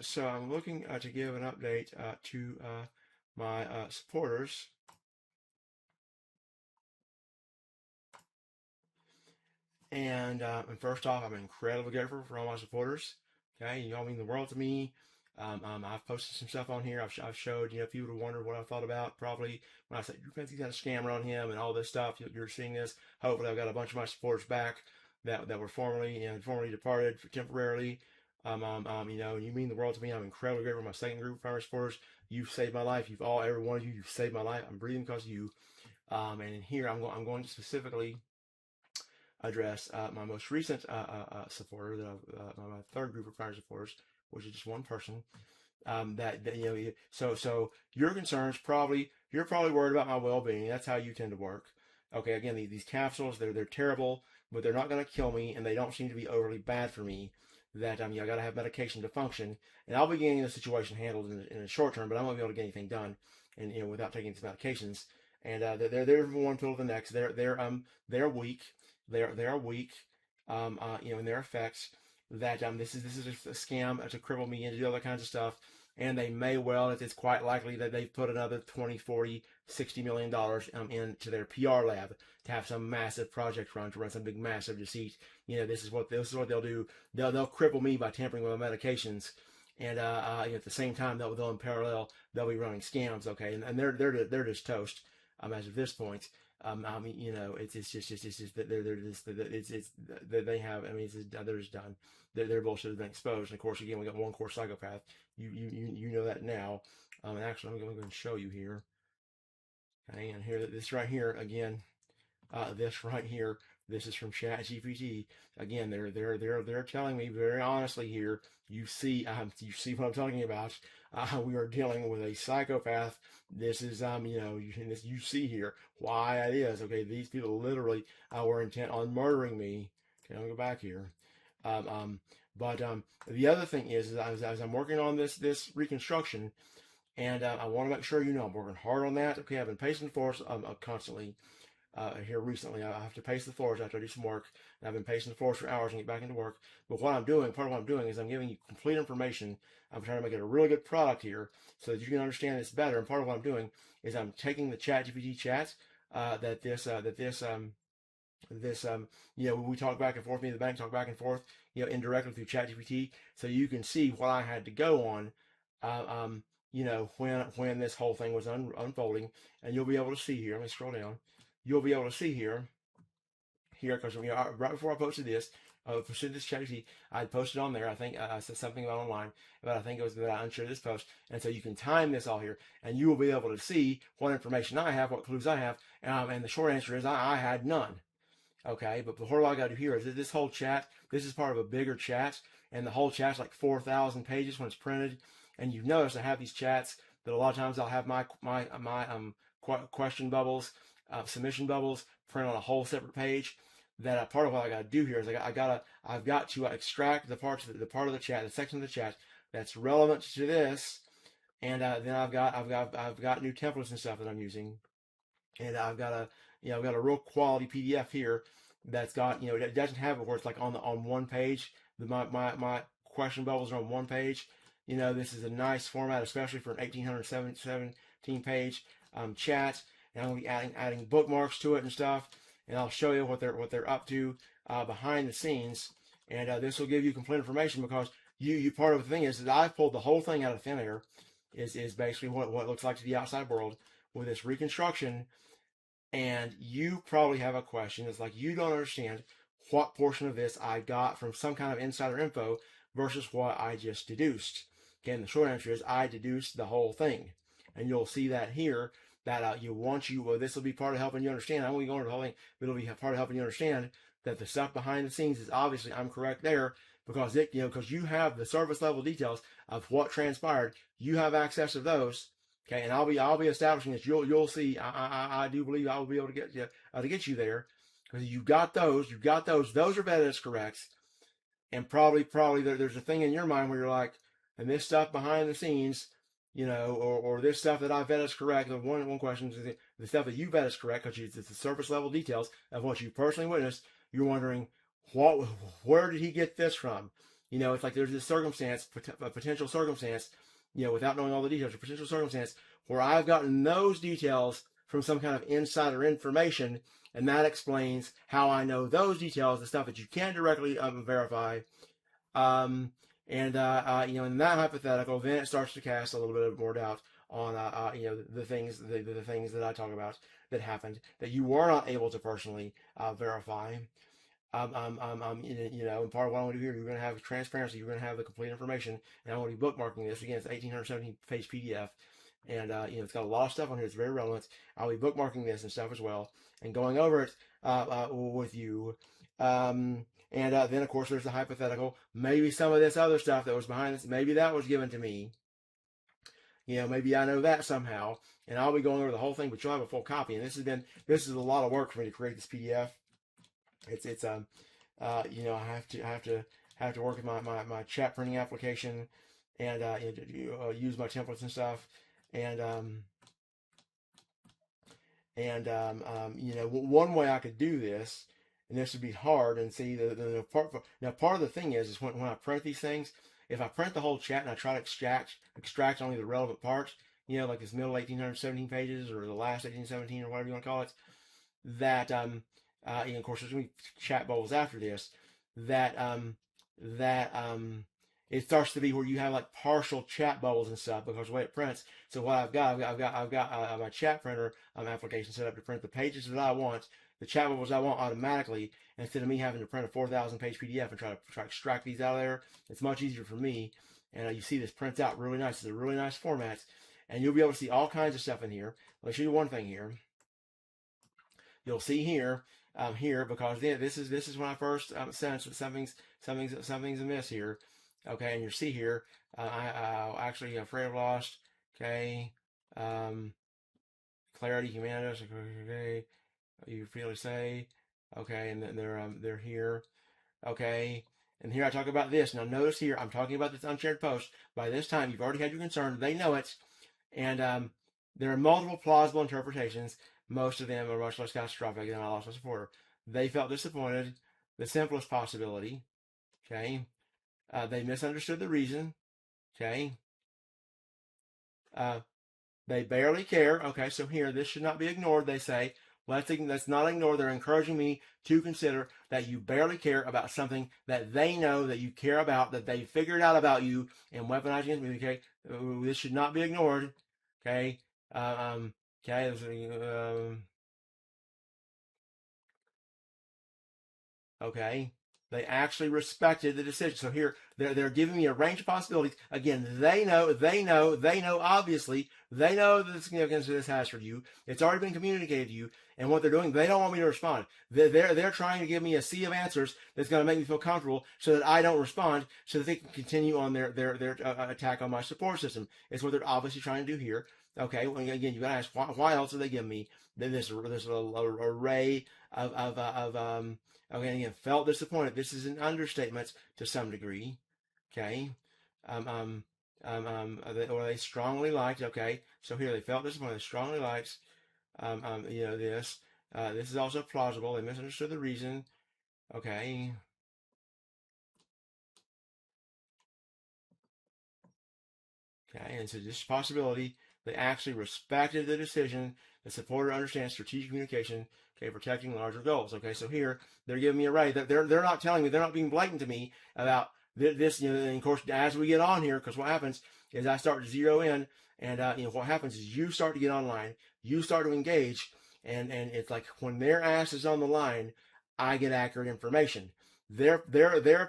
So I'm looking to give an update to my supporters. And first off, I'm incredibly grateful for all my supporters. Okay, you all mean the world to me. I've posted some stuff on here. I've showed, if you would have wondered what I thought about, probably when I said he's got a scammer on him and all this stuff, you're seeing this. Hopefully, I've got a bunch of my supporters back that were formerly departed temporarily. You mean the world to me. I'm incredibly grateful for my second group of primary supporters. You've saved my life. Every one of you've saved my life. I'm breathing because of you. And in here, I'm going to specifically address my most recent supporter, my third group of primary supporters, which is just one person. So your concerns you're probably worried about my well-being. That's how you tend to work. Okay, again, these capsules, they're terrible, but they're not going to kill me, and they don't seem to be overly bad for me. That I got to have medication to function, and I'll be getting the situation handled in the short term, but I won't be able to get anything done, and without taking these medications. And they're from one pill to the next. They're weak. They're weak. In their effects. That this is just a scam to cripple me and to do other kinds of stuff. And they may well, it's quite likely that they've put another 20, 40, $60 million into their PR lab to have some massive project run, to run some big massive deceit. This is what they'll do. They'll cripple me by tampering with my medications. And at the same time, they'll in parallel they'll be running scams. Okay, and they're just toast as of this point. It's just that they have. They're just done. Their bullshit has been exposed. And of course, again, we got one core psychopath. You know that now. And actually, I'm going to go and show you here. Okay, and here, this right here again. This right here. This is from ChatGPT. Again, they're telling me very honestly here. You see what I'm talking about. We are dealing with a psychopath. This is you see here why it is. Okay, these people literally were intent on murdering me. Okay, I'll go back here. But the other thing is as I'm working on this reconstruction, and I want to make sure I'm working hard on that. Okay, I've been pacing the floors constantly. Here recently, I have to pace the floors after I do some work, and I've been pacing the floors for hours and get back into work. But part of what I'm doing is I'm giving you complete information. I'm trying to make it a really good product here so that you can understand this better. And part of what I'm doing is I'm taking the ChatGPT chat we talk back and forth, me and the bank talk back and forth, indirectly through ChatGPT, so you can see what I had to go on, when this whole thing was unfolding, and you'll be able to see here. Let me scroll down. You'll be able to see here, because right before I posted this ChatGPT, I posted on there. I think I said something about online, but I think it was that I unshared this post, and so you can time this all here, and you will be able to see what information I have, what clues I have, and the short answer is I had none. Okay, but what I got to do here is this whole chat. This is part of a bigger chat, and the whole chat's like 4,000 pages when it's printed. And you've noticed I have these chats that a lot of times I'll have my question bubbles, submission bubbles print on a whole separate page. That part of what I got to do here is I've got to extract the part of the chat, the section of the chat that's relevant to this, and then I've got new templates and stuff that I'm using, and I've got a real quality PDF here that's got it doesn't have it where it's like on one page. My question bubbles are on one page. This is a nice format, especially for an 1817 page chat. And I'm going to be adding bookmarks to it and stuff. And I'll show you what they're up to behind the scenes. And this will give you complete information, because you part of the thing is that I've pulled the whole thing out of thin air. Is basically what it looks like to the outside world with this reconstruction. And you probably have a question. It's like you don't understand what portion of this I got from some kind of insider info versus what I just deduced. Again, the short answer is I deduced the whole thing, and you'll see that here. That this will be part of helping you understand. I won't go into the whole thing, but it'll be part of helping you understand that the stuff behind the scenes is obviously I'm correct there, because because you have the surface level details of what transpired. You have access to those. Okay, and I'll be establishing this. You'll see. I do believe I will be able to get you there, because you got those. Those are vetted as correct, and probably there's a thing in your mind where you're like, and this stuff behind the scenes, or this stuff that I vet as correct. The one question is the stuff that you vet as correct, because it's the surface level details of what you personally witnessed. You're wondering where did he get this from? It's like there's this circumstance, a potential circumstance, without knowing all the details, a potential circumstance where I've gotten those details from some kind of insider information, and that explains how I know those details, the stuff that you can't directly verify. In that hypothetical, then it starts to cast a little bit of more doubt on, the things that I talk about that happened that you were not able to personally verify. And part of what I want to do here, you're going to have transparency. You're going to have the complete information, and I'm going to be bookmarking this. Again, it's 1,817 page PDF, and it's got a lot of stuff on here. It's very relevant. I'll be bookmarking this and stuff as well, and going over it with you. And then, of course, there's the hypothetical. Maybe some of this other stuff that was behind this, maybe that was given to me. Maybe I know that somehow, and I'll be going over the whole thing, but you'll have a full copy. And this is a lot of work for me to create this PDF. I have to work with my chat printing application, and use my templates and stuff, and one way I could do this, and this would be hard, and see the part of the thing is when I print these things, if I print the whole chat and I try to extract only the relevant parts, like this middle 1,817 pages or the last 1,817 or whatever you want to call it, that of course there's going to be chat bubbles after this, that it starts to be where you have like partial chat bubbles and stuff because of the way it prints. So what I've got my chat printer application set up to print the pages that I want, the chat bubbles I want automatically, instead of me having to print a 4,000 page PDF and try to extract these out of there. It's much easier for me. And you see this prints out really nice. It's a really nice format, and you'll be able to see all kinds of stuff in here. Let me show you one thing here. You'll see here. Because this is when I first sensed that something's amiss here. Okay, and you see here, I actually afraid of lost. Okay, clarity, humanist. Okay, you freely say. Okay, and then they're here. Okay, and here I talk about this. Now notice here, I'm talking about this unshared post. By this time, you've already had your concern. They know it, and there are multiple plausible interpretations. Most of them are much less catastrophic than I lost my supporter. They felt disappointed. The simplest possibility. Okay. They misunderstood the reason. Okay. They barely care. Okay. So here, this should not be ignored. They say, let's not ignore. They're encouraging me to consider that you barely care about something that they know that you care about, that they figured out about you and weaponizing against me. Okay. This should not be ignored. Okay. Okay, they actually respected the decision. So here they're giving me a range of possibilities. Again, they know. Obviously, they know the significance of this has for you. It's already been communicated to you. And what they're doing, they don't want me to respond. They're trying to give me a sea of answers that's going to make me feel comfortable, so that I don't respond, so that they can continue on their attack on my support system. It's what they're obviously trying to do here. Okay, well, again, you got to ask why else are they giving me this array of okay, again, felt disappointed. This is an understatement to some degree. Okay, or they strongly liked. Okay, so here they felt disappointed. They strongly liked. This. This is also plausible. They misunderstood the reason. Okay. Okay, and so this possibility, they actually respected the decision. The supporter understands strategic communication. Okay, protecting larger goals. Okay, so here they're giving me a right. They're not telling me. They're not being blatant to me about this. And of course, as we get on here, because what happens is I start to zero in, and what happens is you start to get online, you start to engage, and it's like when their ass is on the line, I get accurate information. Their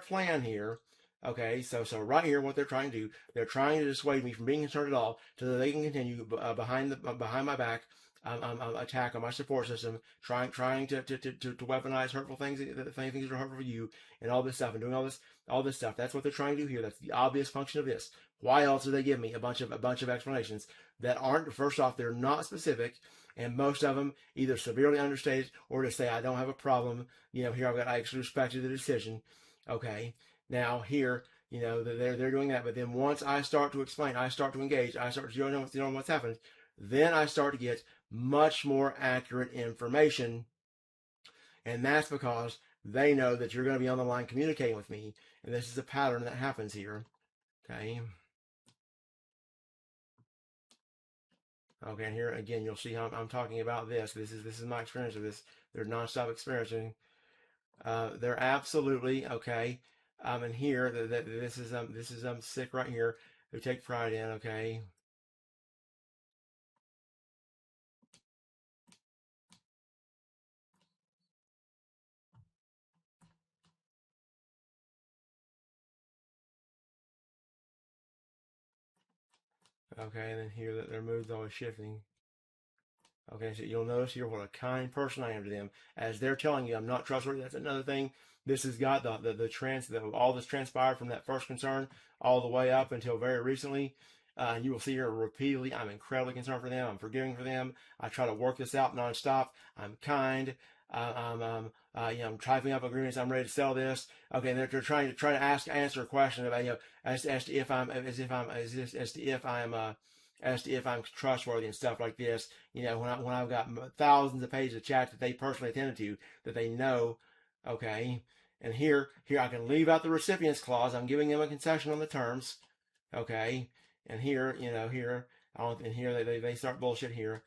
plan here. Okay, so right here, what they're trying to do, they're trying to dissuade me from being concerned at all, so that they can continue behind my back attack on my support system, trying to weaponize hurtful things that are hurtful for you, and all this stuff, and doing all this stuff. That's what they're trying to do here. That's the obvious function of this. Why else do they give me a bunch of explanations that aren't? First off, they're not specific, and most of them either severely understated or to say I don't have a problem. Here I actually respected the decision. Okay. Now here, they're doing that, but then once I start to explain, I start to engage, I start to zero in on what's happened, then I start to get much more accurate information, and that's because they know that you're going to be on the line communicating with me, And this is a pattern that happens here. Okay. Okay, and here again, you'll see how I'm talking about this. This is my experience of this. They're nonstop experiencing. They're absolutely okay. And here, this is sick right here. They take pride in. Okay. Okay, and then here that their mood's always shifting. Okay, so you'll notice here what a kind person I am to them. As they're telling you I'm not trustworthy, that's another thing. This has got all this transpired from that first concern all the way up until very recently. You will see here repeatedly, I'm incredibly concerned for them. I'm forgiving for them. I try to work this out nonstop. I'm kind. I'm typing up agreements. I'm ready to sell this. Okay, and they're trying to answer a question about as to if I'm trustworthy and stuff like this. When I've got thousands of pages of chat that they personally attended to, that they know. Okay, and here I can leave out the recipients clause. I'm giving them a concession on the terms. Okay, and here they start bullshit here.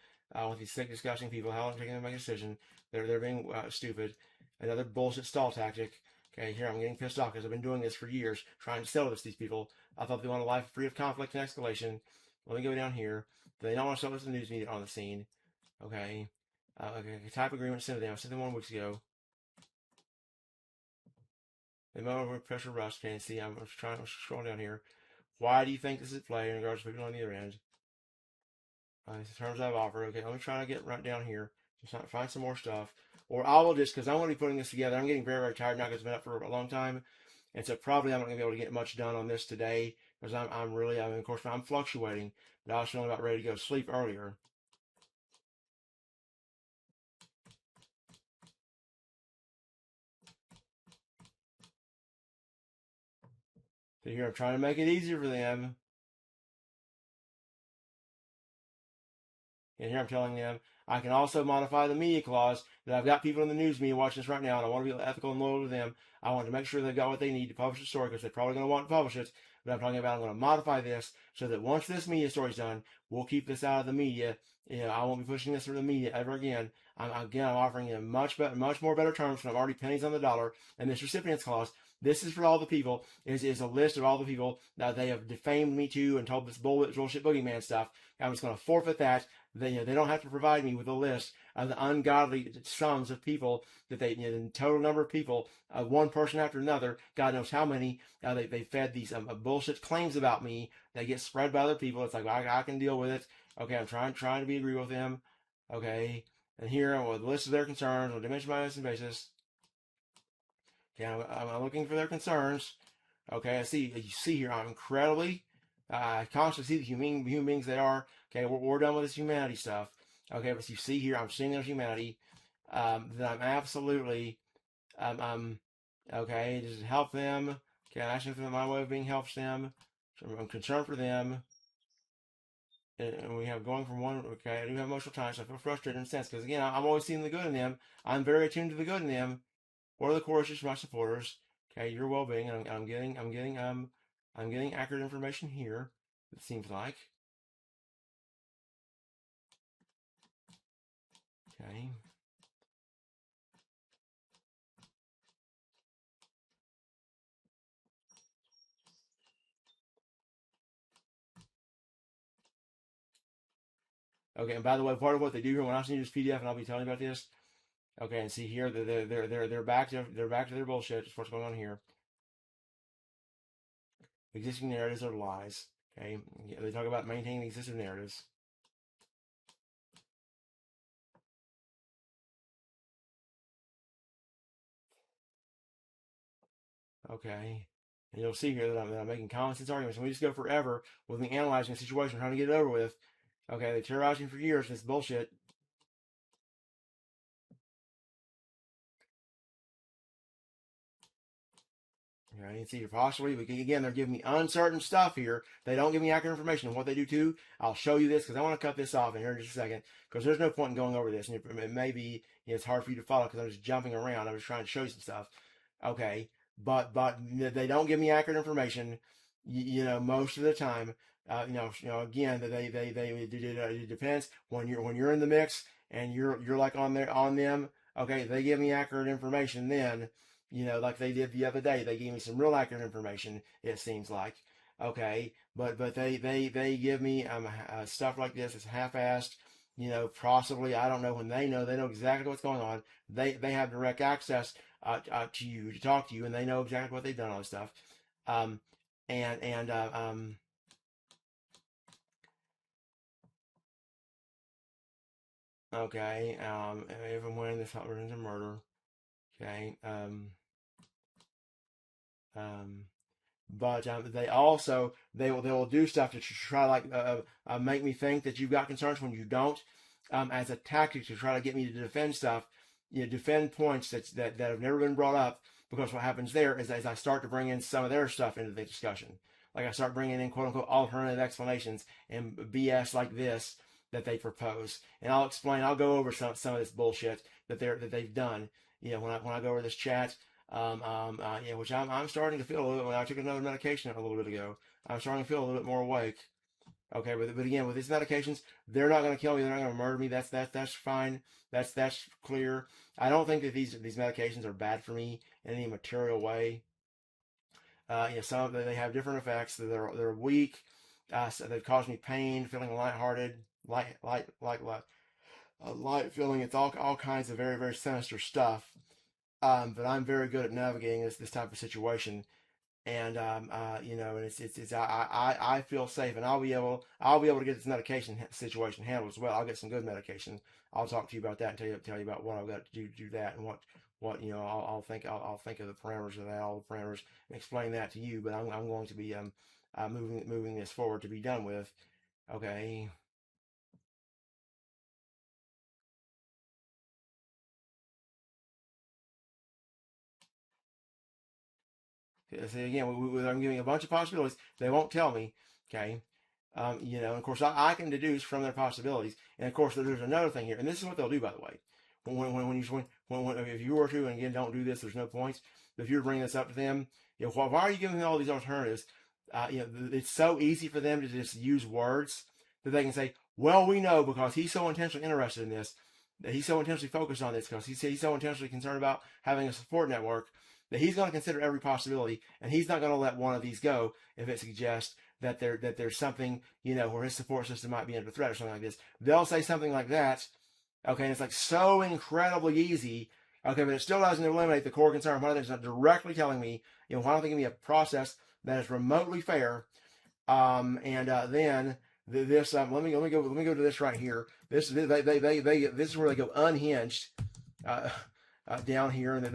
With these sick, disgusting people, how long taking to make a decision? They're being stupid. Another bullshit stall tactic. Okay, here I'm getting pissed off because I've been doing this for years, trying to sell this to these people. I thought they wanted a life free of conflict and escalation. Let me go down here. They don't want to sell this to the news media on the scene. Okay. Type agreement sent to them. I sent them 1 week ago. They might over pressure rust. Can't see. I'm trying to scroll down here. Why do you think this is play in regards to people on the other end? The terms I've offered. Okay, let me try to get right down here. Just find some more stuff. Or I will just, because I'm going to be putting this together. I'm getting very, very tired now because it's been up for a long time. And so probably I'm not going to be able to get much done on this today because of course, I'm fluctuating. But I was feeling about ready to go to sleep earlier. So here I'm trying to make it easier for them. And here I'm telling them I can also modify the media clause, that I've got people in the news media watching this right now, and I want to be ethical and loyal to them. I want to make sure they've got what they need to publish the story because they're probably going to want to publish it. But I'm talking about I'm going to modify this so that once this media story's done, we'll keep this out of the media. I won't be pushing this through the media ever again. I'm offering them much more better terms, and I'm already pennies on the dollar. And this recipients clause, this is for all the people, is a list of all the people that they have defamed me to and told this bullshit boogeyman stuff. I'm just going to forfeit that. They don't have to provide me with a list of the ungodly sums of people that the total number of people, one person after another, God knows how many, they fed these bullshit claims about me that get spread by other people. It's like, I can deal with it. Okay, I'm trying to be agree with them. Okay, and here with the list of their concerns on a dimension by dimension basis. Okay, I'm looking for their concerns. Okay, you see here, I'm incredibly, I constantly see the human beings they are. Okay, we're done with this humanity stuff. Okay, but you see here, I'm seeing their humanity. That I'm absolutely, okay, just help them. Okay, I'm asking for my way of being helps them. So I'm concerned for them. And we have going from one, okay, I do have emotional times, so I feel frustrated in a sense, because again, I'm always seeing the good in them. I'm very attuned to the good in them. What are the choruses for my supporters? Okay, your well-being, and I'm getting accurate information here, it seems like. Okay. Okay, and by the way, part of what they do here when I send you this PDF, and I'll be telling you about this. Okay, and see here, they're back to their bullshit. Just what's going on here. Existing narratives are lies. Okay, they talk about maintaining existing narratives. Okay, and you'll see here that I'm making common sense arguments, and we just go forever with me analyzing a situation, trying to get it over with. Okay, they terrorized me for years. This bullshit. Okay, and see, possibly, but again, they're giving me uncertain stuff here. They don't give me accurate information. And what they do too, I'll show you this because I want to cut this off in here in just a second because there's no point in going over this. And it may be, it's hard for you to follow because I'm just jumping around. I'm just trying to show you some stuff. Okay, but they don't give me accurate information. Most of the time. Again, it depends when you're in the mix and you're like on them. Okay, they give me accurate information then. Like they did the other day, they gave me some real accurate information. It seems like. Okay, but they give me stuff like this. It's half-assed. Possibly I don't know when they know exactly what's going on. They have direct access to you to talk to you, and they know exactly what they've done all this stuff. Um, and Okay. If and when this returns a murder. Okay. Um, but they will do stuff to try like make me think that you've got concerns when you don't, as a tactic to try to get me to defend stuff, defend points that have never been brought up. Because what happens there is as I start to bring in some of their stuff into the discussion, like I start bringing in quote unquote alternative explanations and BS like this that they propose, and I'll go over some of this bullshit that they've done. When I go over this chat, which I'm starting to feel a little bit. When I took another medication a little bit ago, I'm starting to feel a little bit more awake. Okay, but again, with these medications, they're not going to kill me. They're not going to murder me. That's fine. That's clear. I don't think that these medications are bad for me in any material way. Some of them, they have different effects. They're weak. So they've caused me pain, feeling lighthearted, light feeling. It's all kinds of very very sinister stuff. But I'm very good at navigating this type of situation, and and I feel safe, and I'll be able to get this medication situation handled as well. I'll get some good medication. I'll talk to you about that and tell you about what I've got to do that and what I'll think of the parameters of that, all the parameters, and explain that to you. But I'm going to be moving this forward to be done with. Okay. See again, I'm giving a bunch of possibilities. They won't tell me. Okay. And of course, I can deduce from their possibilities. And of course, there's another thing here, and this is what they'll do, by the way. If you were to, and again, don't do this. There's no points. But if you were to bring this up to them, why are you giving them all these alternatives? It's so easy for them to just use words that they can say, "Well, we know because he's so intentionally interested in this, that he's so intentionally focused on this, because he's so intentionally concerned about having a support network." That he's going to consider every possibility, and he's not going to let one of these go if it suggests that there's something where his support system might be under threat or something like this. They'll say something like that, okay, and it's like so incredibly easy, okay, but it still doesn't eliminate the core concern. One of things not directly telling me, why don't they give me a process that is remotely fair, and then this let me go to this right here. This is where they go unhinged. Down here, and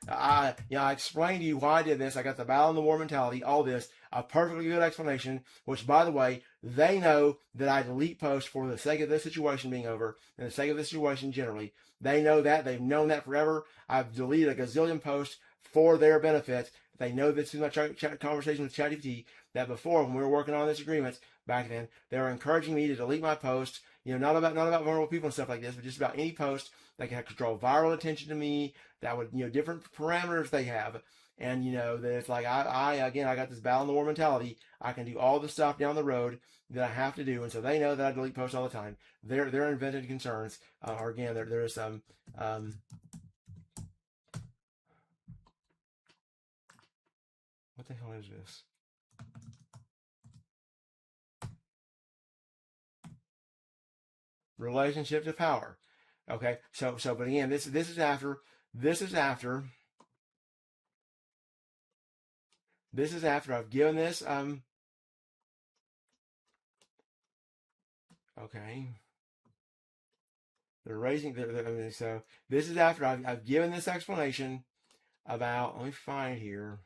I explained to you why I did this. I got the battle in the war mentality, all this, a perfectly good explanation. Which, by the way, they know that I delete posts for the sake of this situation being over, and the sake of this situation generally. They know that. They've known that forever. I've deleted a gazillion posts for their benefit. They know this through my conversation with ChatGPT. That before, when we were working on this agreement back then, they were encouraging me to delete my posts. Not about vulnerable people and stuff like this, but just about any post that can draw viral attention to me. That would, different parameters they have. And, that it's like, I got this battle in the war mentality. I can do all the stuff down the road that I have to do. And so they know that I delete posts all the time. Their invented concerns are, again, there is some, what the hell is this? Relationship to power. Okay. But again, this is after, I've given this, okay. So this is after I've given this explanation about, let me find here.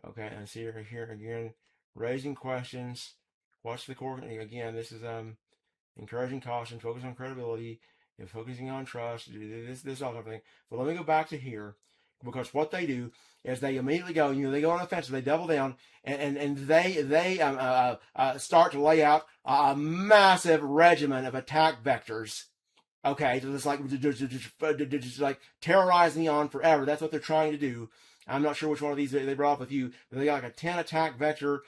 Okay, and see here again, raising questions. What's the core? Again, this is encouraging caution, focus on credibility, and focusing on trust. This all type of thing. But let me go back to here. because what they do is they immediately go, they go on offensive, they double down, and they start to lay out a massive regimen of attack vectors. Okay, so just like terrorize me on forever. That's what they're trying to do. I'm not sure which one of these they brought up with you, but they got like a 10 attack vector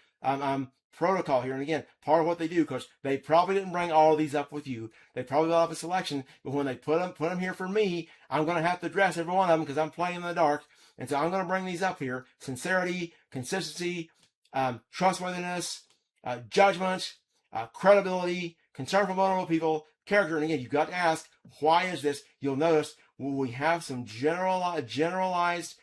protocol here. And again, part of what they do, because they probably didn't bring all of these up with you. They probably got up a selection, but when they put them here for me, I'm going to have to address every one of them because I'm playing in the dark. And so I'm going to bring these up here: sincerity, consistency, trustworthiness, judgment, credibility, concern for vulnerable people, character. And again, you've got to ask, why is this? You'll notice we have some generalized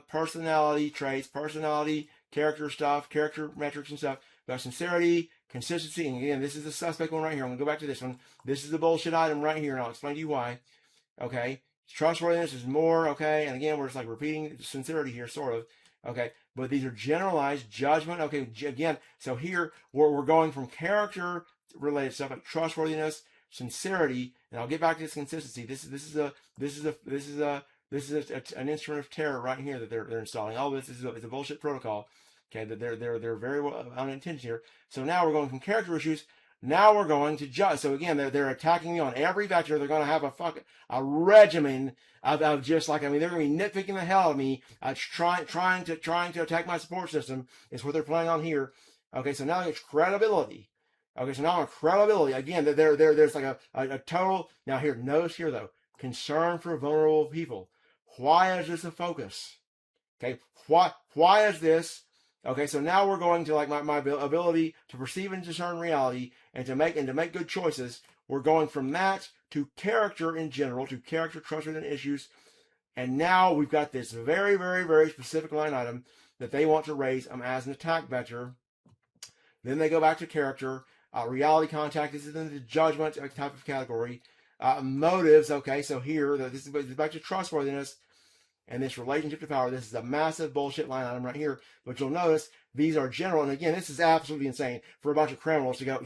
personality traits, personality, character stuff, character metrics and stuff. We've got sincerity, consistency, and again, this is the suspect one right here. I'm going to go back to this one. This is the bullshit item right here, and I'll explain to you why. Okay? Trustworthiness is more, okay? And again, we're just like repeating sincerity here, sort of. Okay? But these are generalized. Judgment, okay, again, so here we're going from character related stuff like trustworthiness, sincerity, and I'll get back to this consistency. This is an instrument of terror right here that they're installing. All this is a bullshit protocol. Okay, that they're very well unintentional here. So now we're going from character issues. Now we're going to judge. So again, they're attacking me on every vector. They're going to have a regimen of just like, they're going to be nitpicking the hell out of me, trying to attack my support system is what they're playing on here. Okay, so now it's credibility. Okay, so now on credibility, again, there's like a total. Now here, notice here though, concern for vulnerable people. Why is this a focus? Okay, why is this? Okay, so now we're going to like my ability to perceive and discern reality and to make good choices. We're going from that to character in general, to character, trustworthiness issues, and now we've got this very, very, very specific line item that they want to raise as an attack vector. Then they go back to character, reality contact. This is in the judgment type of category. Motives. Okay, so here this is back to trustworthiness. And this relationship to power, this is a massive bullshit line item right here. But you'll notice these are general. And again, this is absolutely insane for a bunch of criminals to go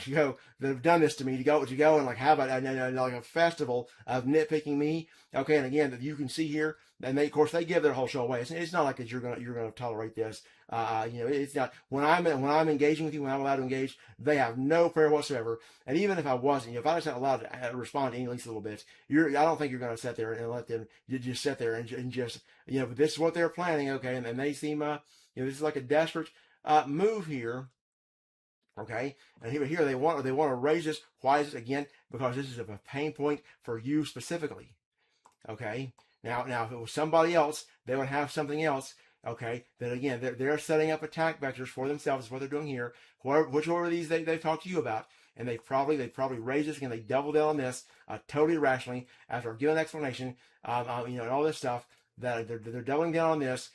that have done this to me to go and like have a festival of nitpicking me. Okay, and again, that you can see here, and they, of course, they give their whole show away. It's not like that you're gonna tolerate this. It's not when I'm engaging with you, when I'm allowed to engage, they have no prayer whatsoever. And even if I wasn't, if I was not allowed to respond to at least a little bit, I don't think you're going to sit there and let them just sit there and just But this is what they're planning, okay? And they seem this is like a desperate move here. Okay, and here they want to raise this. Why is it? Again, because this is a pain point for you specifically. Okay, now if it was somebody else, they would have something else. Okay, then again, they're setting up attack vectors for themselves. Is what they're doing here. Which one of these they've talked to you about, and they probably raised this again. They double down on this totally irrationally after giving an explanation. And all this stuff that they're doubling down on this.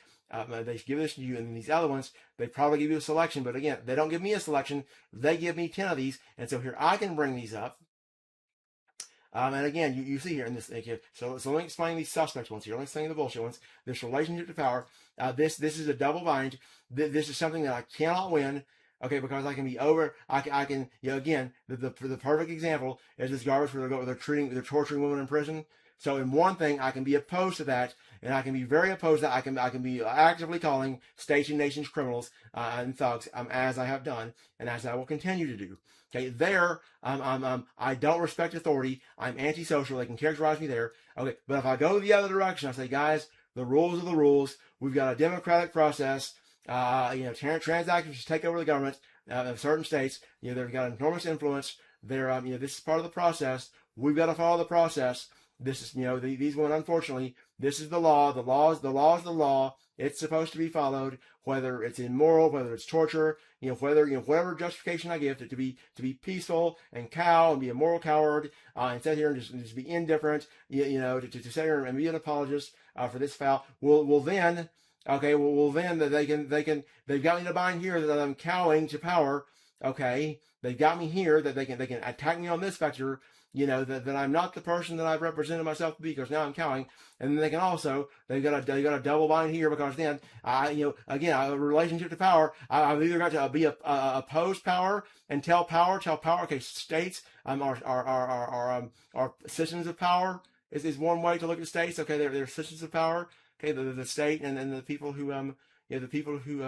They give this to you, and these other ones, they probably give you a selection. But again, they don't give me a selection. They give me 10 of these. And so here, I can bring these up. And again, you see here in this, so let me explain these suspect ones here. Let me explain the bullshit ones. This relationship to power. This is a double bind. This is something that I cannot win. Okay, because I can be over. I can again, the perfect example is this garbage where they're torturing women in prison. So in one thing, I can be opposed to that, and I can be very opposed to that. I can be actively calling states and nations criminals and thugs, as I have done, and as I will continue to do. Okay, there, I don't respect authority. I'm antisocial. They can characterize me there. Okay, but if I go the other direction, I say, guys, the rules are the rules. We've got a democratic process. Transactions take over the government of certain states. They've got enormous influence. This is part of the process. We've got to follow the process. This is, these women, unfortunately, this is the law. The law is the law. It's supposed to be followed, whether it's immoral, whether it's torture, whatever justification I give to be peaceful and cow and be a moral coward, and sit here and just be indifferent, to sit here and be an apologist for this foul. Then they've got me to bind here that I'm cowing to power. Okay, they've got me here that they can attack me on this vector. That I'm not the person that I've represented myself to be, because now I'm cowing. And then they can also, they've got a double bind here, because then, again, a relationship to power, I've either got to be opposed power and tell power, okay, states are citizens of power is one way to look at states. Okay, they're citizens of power. Okay, the state and the people who the people who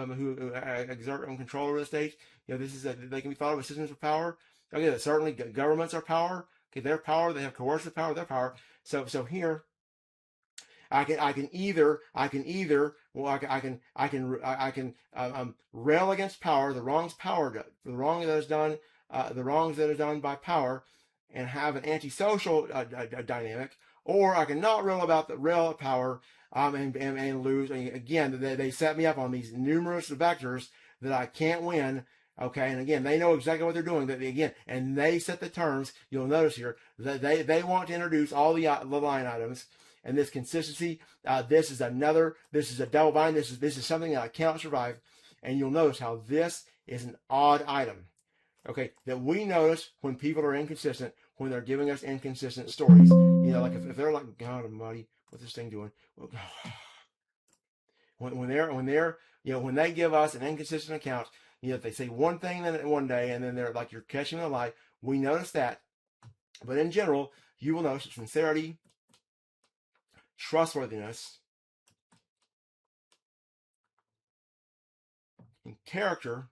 exert control over the state. This is they can be thought of as systems of power. Okay, that certainly governments are power. Okay, their power. They have coercive power. Their power. So here I can rail against power, the wrong that is done, the wrongs that are done by power, and have an antisocial dynamic, or I can not rail about the rail at power and lose. And again, they set me up on these numerous vectors that I can't win. Okay, and again, they know exactly what they're doing. That again, and they set the terms. You'll notice here that they want to introduce all the line items. And this consistency, this is a double bind. This is something that I cannot survive. And you'll notice how this is an odd item. Okay, that we notice when people are inconsistent, when they're giving us inconsistent stories. Like if they're like, God Almighty, what's this thing doing? Well, when they give us an inconsistent account, if they say one thing then one day and then they're like you're catching a lie, we notice that. But in general, you will notice sincerity, trustworthiness, and character.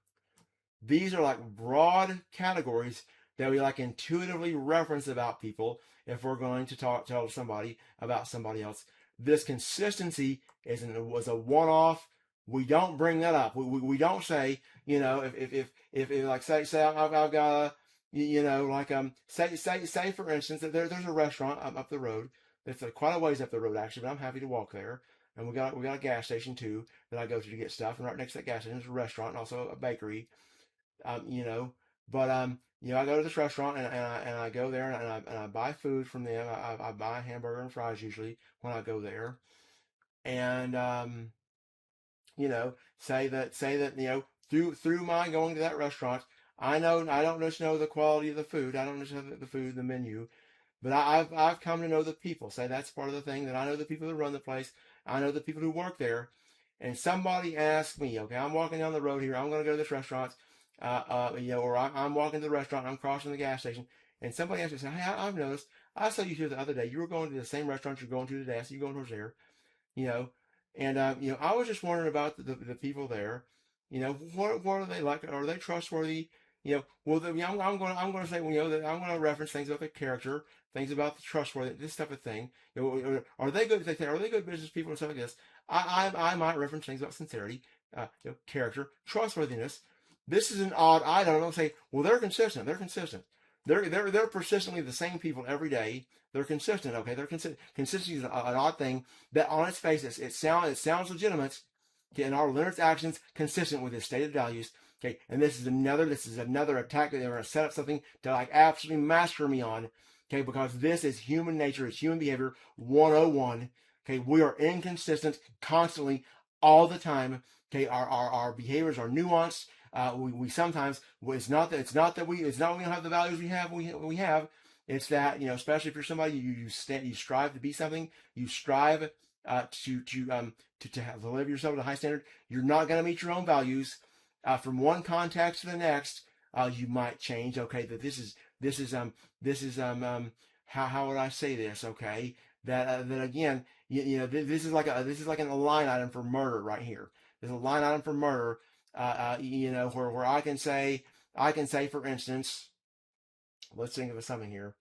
These are like broad categories that we like intuitively reference about people if we're going to tell somebody about somebody else. This consistency was a one-off. We don't bring that up. We don't say, if like say I've got say for instance that there's a restaurant up the road. It's quite a ways up the road actually, but I'm happy to walk there. And we got a gas station too that I go to get stuff. And right next to that gas station is a restaurant and also a bakery. I go to this restaurant and I go there and I buy food from them. I buy a hamburger and fries usually when I go there. And say that through my going to that restaurant, I don't just know the quality of the food. I don't just know the food, the menu. But I've come to know the people. Say that's part of the thing, that I know the people who run the place. I know the people who work there. And somebody asks me, okay, I'm walking down the road here. I'm going to go to this restaurant, or I'm walking to the restaurant. I'm crossing the gas station. And somebody asks me, hey, I've noticed. I saw you here the other day. You were going to the same restaurant you're going to today. So you're going towards there, And I was just wondering about the people there. What are they like? Are they trustworthy? I'm going to say, that I'm going to reference things about the character, things about the trustworthy, this type of thing. Are they good? Are they good business people and stuff like this? I might reference things about sincerity, character, trustworthiness. This is an odd item. I don't say, well, they're consistent. They're consistent. They're persistently the same people every day. They're consistent. Okay, they're consistent. Consistency is an odd thing that, on its face, it sounds legitimate. Okay, and our Leonard's actions consistent with his stated values. Okay, and this is another attack that they're going to set up something to like absolutely master me on. Okay, because this is human nature, it's human behavior 101. Okay, we are inconsistent constantly, all the time. Okay, our behaviors are nuanced. We sometimes it's not that we don't have the values we have. It's that especially if you're somebody you strive to be something. You strive to live yourself at a high standard. You're not going to meet your own values. From one context to the next, you might change. Okay, that this is how would I say this? Okay, that again, this is like a line item for murder right here. There's a line item for murder. Where I can say for instance, let's think of something here.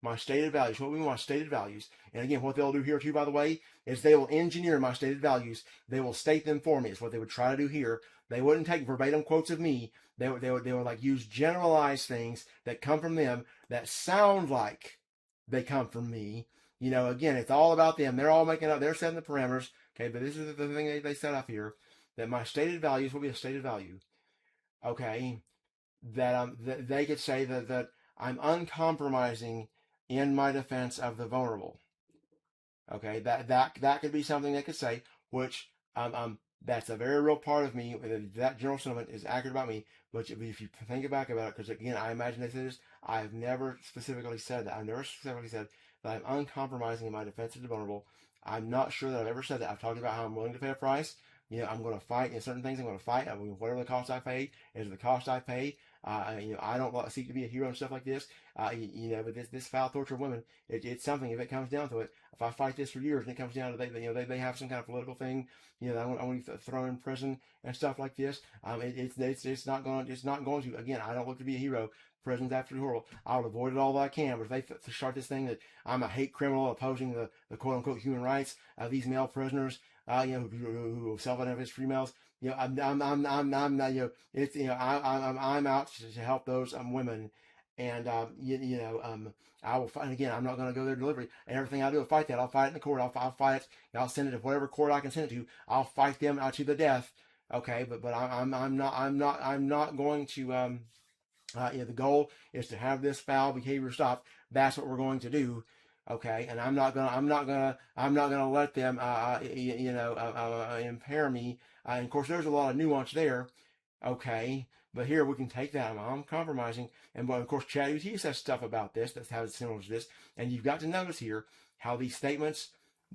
My stated values. What we want, stated values. And again, what they'll do here too, by the way, is they will engineer my stated values. They will state them for me. It's what they would try to do here. They wouldn't take verbatim quotes of me. They would like use generalized things that come from them that sound like they come from me. Again, it's all about them. They're all making up. They're setting the parameters. Okay, but this is the thing they set up here. That my stated values will be a stated value. Okay, that they could say that I'm uncompromising in my defense of the vulnerable. Okay, that could be something they could say, which that's a very real part of me. That general sentiment is accurate about me. But if you think back about it, because again, I imagine they say this, I've never specifically said that. I've never specifically said that I'm uncompromising in my defense of the vulnerable. I'm not sure that I've ever said that. I've talked about how I'm willing to pay a price. I'm going to fight in certain things. I'm going to fight. Whatever the cost I pay is the cost I pay. I don't seek to be a hero and stuff like this. But this foul torture of women, it's something. If it comes down to it, if I fight this for years and it comes down to they have some kind of political thing, that I want to throw in prison and stuff like this. It's not going to. Again, I don't look to be a hero. Prison's absolutely horrible. I'll avoid it all that I can. But if they start this thing that I'm a hate criminal opposing the quote unquote human rights of these male prisoners, who self-identify as females, I'm not, it's, I'm out to help those women, and I will fight. And again, I'm not going to go there deliberately. And everything I do, I'll fight that. I'll fight it in the court. I'll fight it. I'll send it to whatever court I can send it to. I'll fight them out to the death. Okay, but I'm not going to. The goal is to have this foul behavior stop. That's what we're going to do. Okay, and I'm not gonna let them, impair me. And of course, there's a lot of nuance there. Okay, but here we can take that. I'm compromising, and of course, ChatGPT says stuff about this. That's how it's similar to this. And you've got to notice here how these statements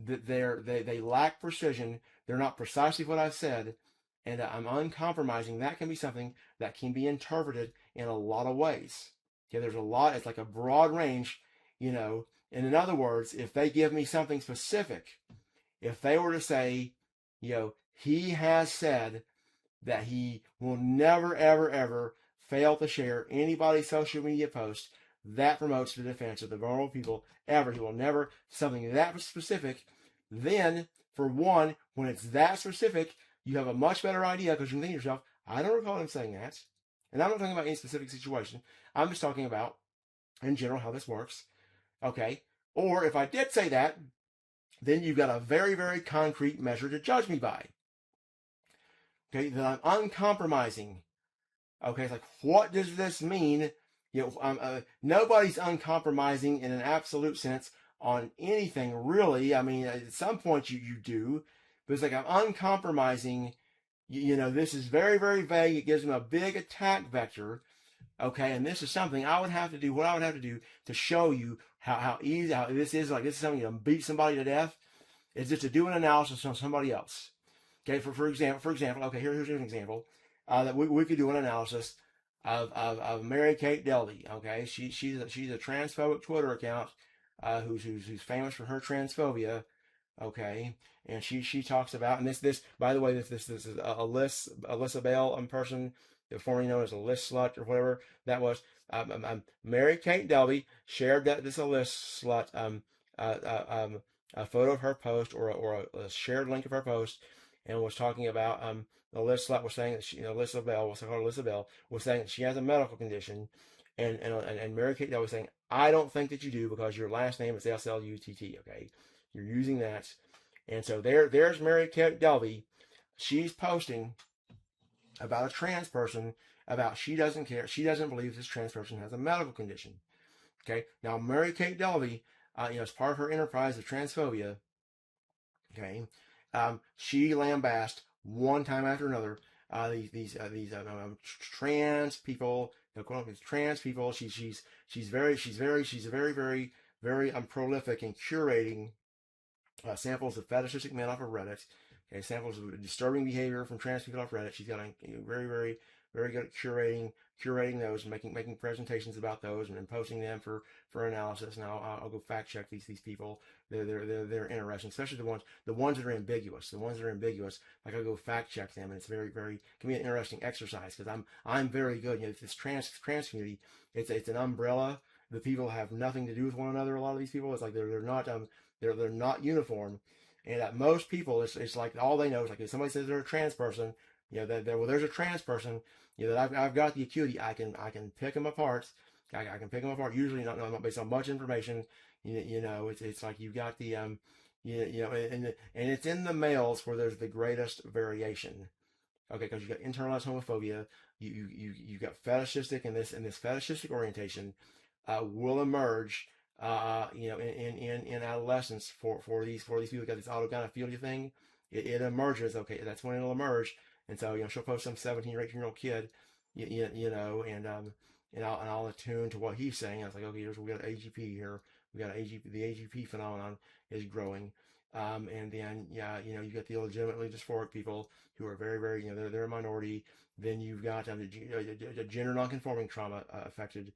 that they lack precision. They're not precisely what I've said, and I'm uncompromising. That can be something that can be interpreted in a lot of ways. Okay, there's a lot. It's like a broad range, And in other words, if they give me something specific, if they were to say, he has said that he will never, ever, ever fail to share anybody's social media post that promotes the defense of the vulnerable people ever. He will never, something that specific. Then, for one, when it's that specific, you have a much better idea because you can think to yourself, I don't recall him saying that. And I'm not talking about any specific situation. I'm just talking about, in general, how this works. Okay? Or if I did say that, then you've got a very, very concrete measure to judge me by. Okay? That I'm uncompromising. Okay? It's like, what does this mean? Nobody's uncompromising in an absolute sense on anything, really. I mean, at some point you do. But it's like I'm uncompromising. This is very, very vague. It gives them a big attack vector. Okay, and this is something I would have to do. What I would have to do to show you how easy this is. Like, this is something to beat somebody to death. Is just to do an analysis on somebody else. Okay, for example. Okay, here's an example that we could do an analysis of Mary Kate Delvey. Okay, she's a transphobic Twitter account who's famous for her transphobia. Okay, and she talks about, and this by the way, this is Alyssa Bell person, formerly known as a list slut or whatever that was. Mary Kate Delvey shared this list slut a photo of her post or a shared link of her post, and was talking about the list slut was saying that Alyssa Bell was saying that she has a medical condition, and Mary Kate Delvey was saying, I don't think that you do because your last name is SLUTT. Okay. You're using that. And so there's Mary Kate Delvey. She's posting about a trans person, about she doesn't care. She doesn't believe this trans person has a medical condition. Okay. Now, Mary Kate Delvey, as part of her enterprise of transphobia, okay, she lambasted one time after another these trans people. Trans people. She's very prolific in curating samples of fetishistic men off of Reddit. Okay, samples of disturbing behavior from trans people off Reddit. She's got a very, very, very good at curating those, and making presentations about those, and then posting them for analysis. And I'll go fact check these people. They're interesting, especially the ones that are ambiguous. The ones that are ambiguous, like I'll go fact check them, and it's very, very, can be an interesting exercise because I'm very good. This trans community, it's an umbrella. The people have nothing to do with one another. A lot of these people, it's like they're not uniform, and most people, it's like all they know is like if somebody says they're a trans person, there's a trans person, that I've got the acuity. I can pick them apart. I can pick them apart. Usually not based on much information. It's like you've got the and it's in the males where there's the greatest variation. Okay, because you got internalized homophobia. You got fetishistic, and this fetishistic orientation will emerge. In adolescence for these people got this autogynephilia thing, it emerges. Okay, that's when it'll emerge. And so she'll post some 17 or 18-year-old kid, and I'll attune to what he's saying. I was like, okay, we got AGP here. We got AGP. The AGP phenomenon is growing. And then, yeah, you get the legitimately dysphoric people who are very, very, they're a minority. Then you've got the gender nonconforming trauma affected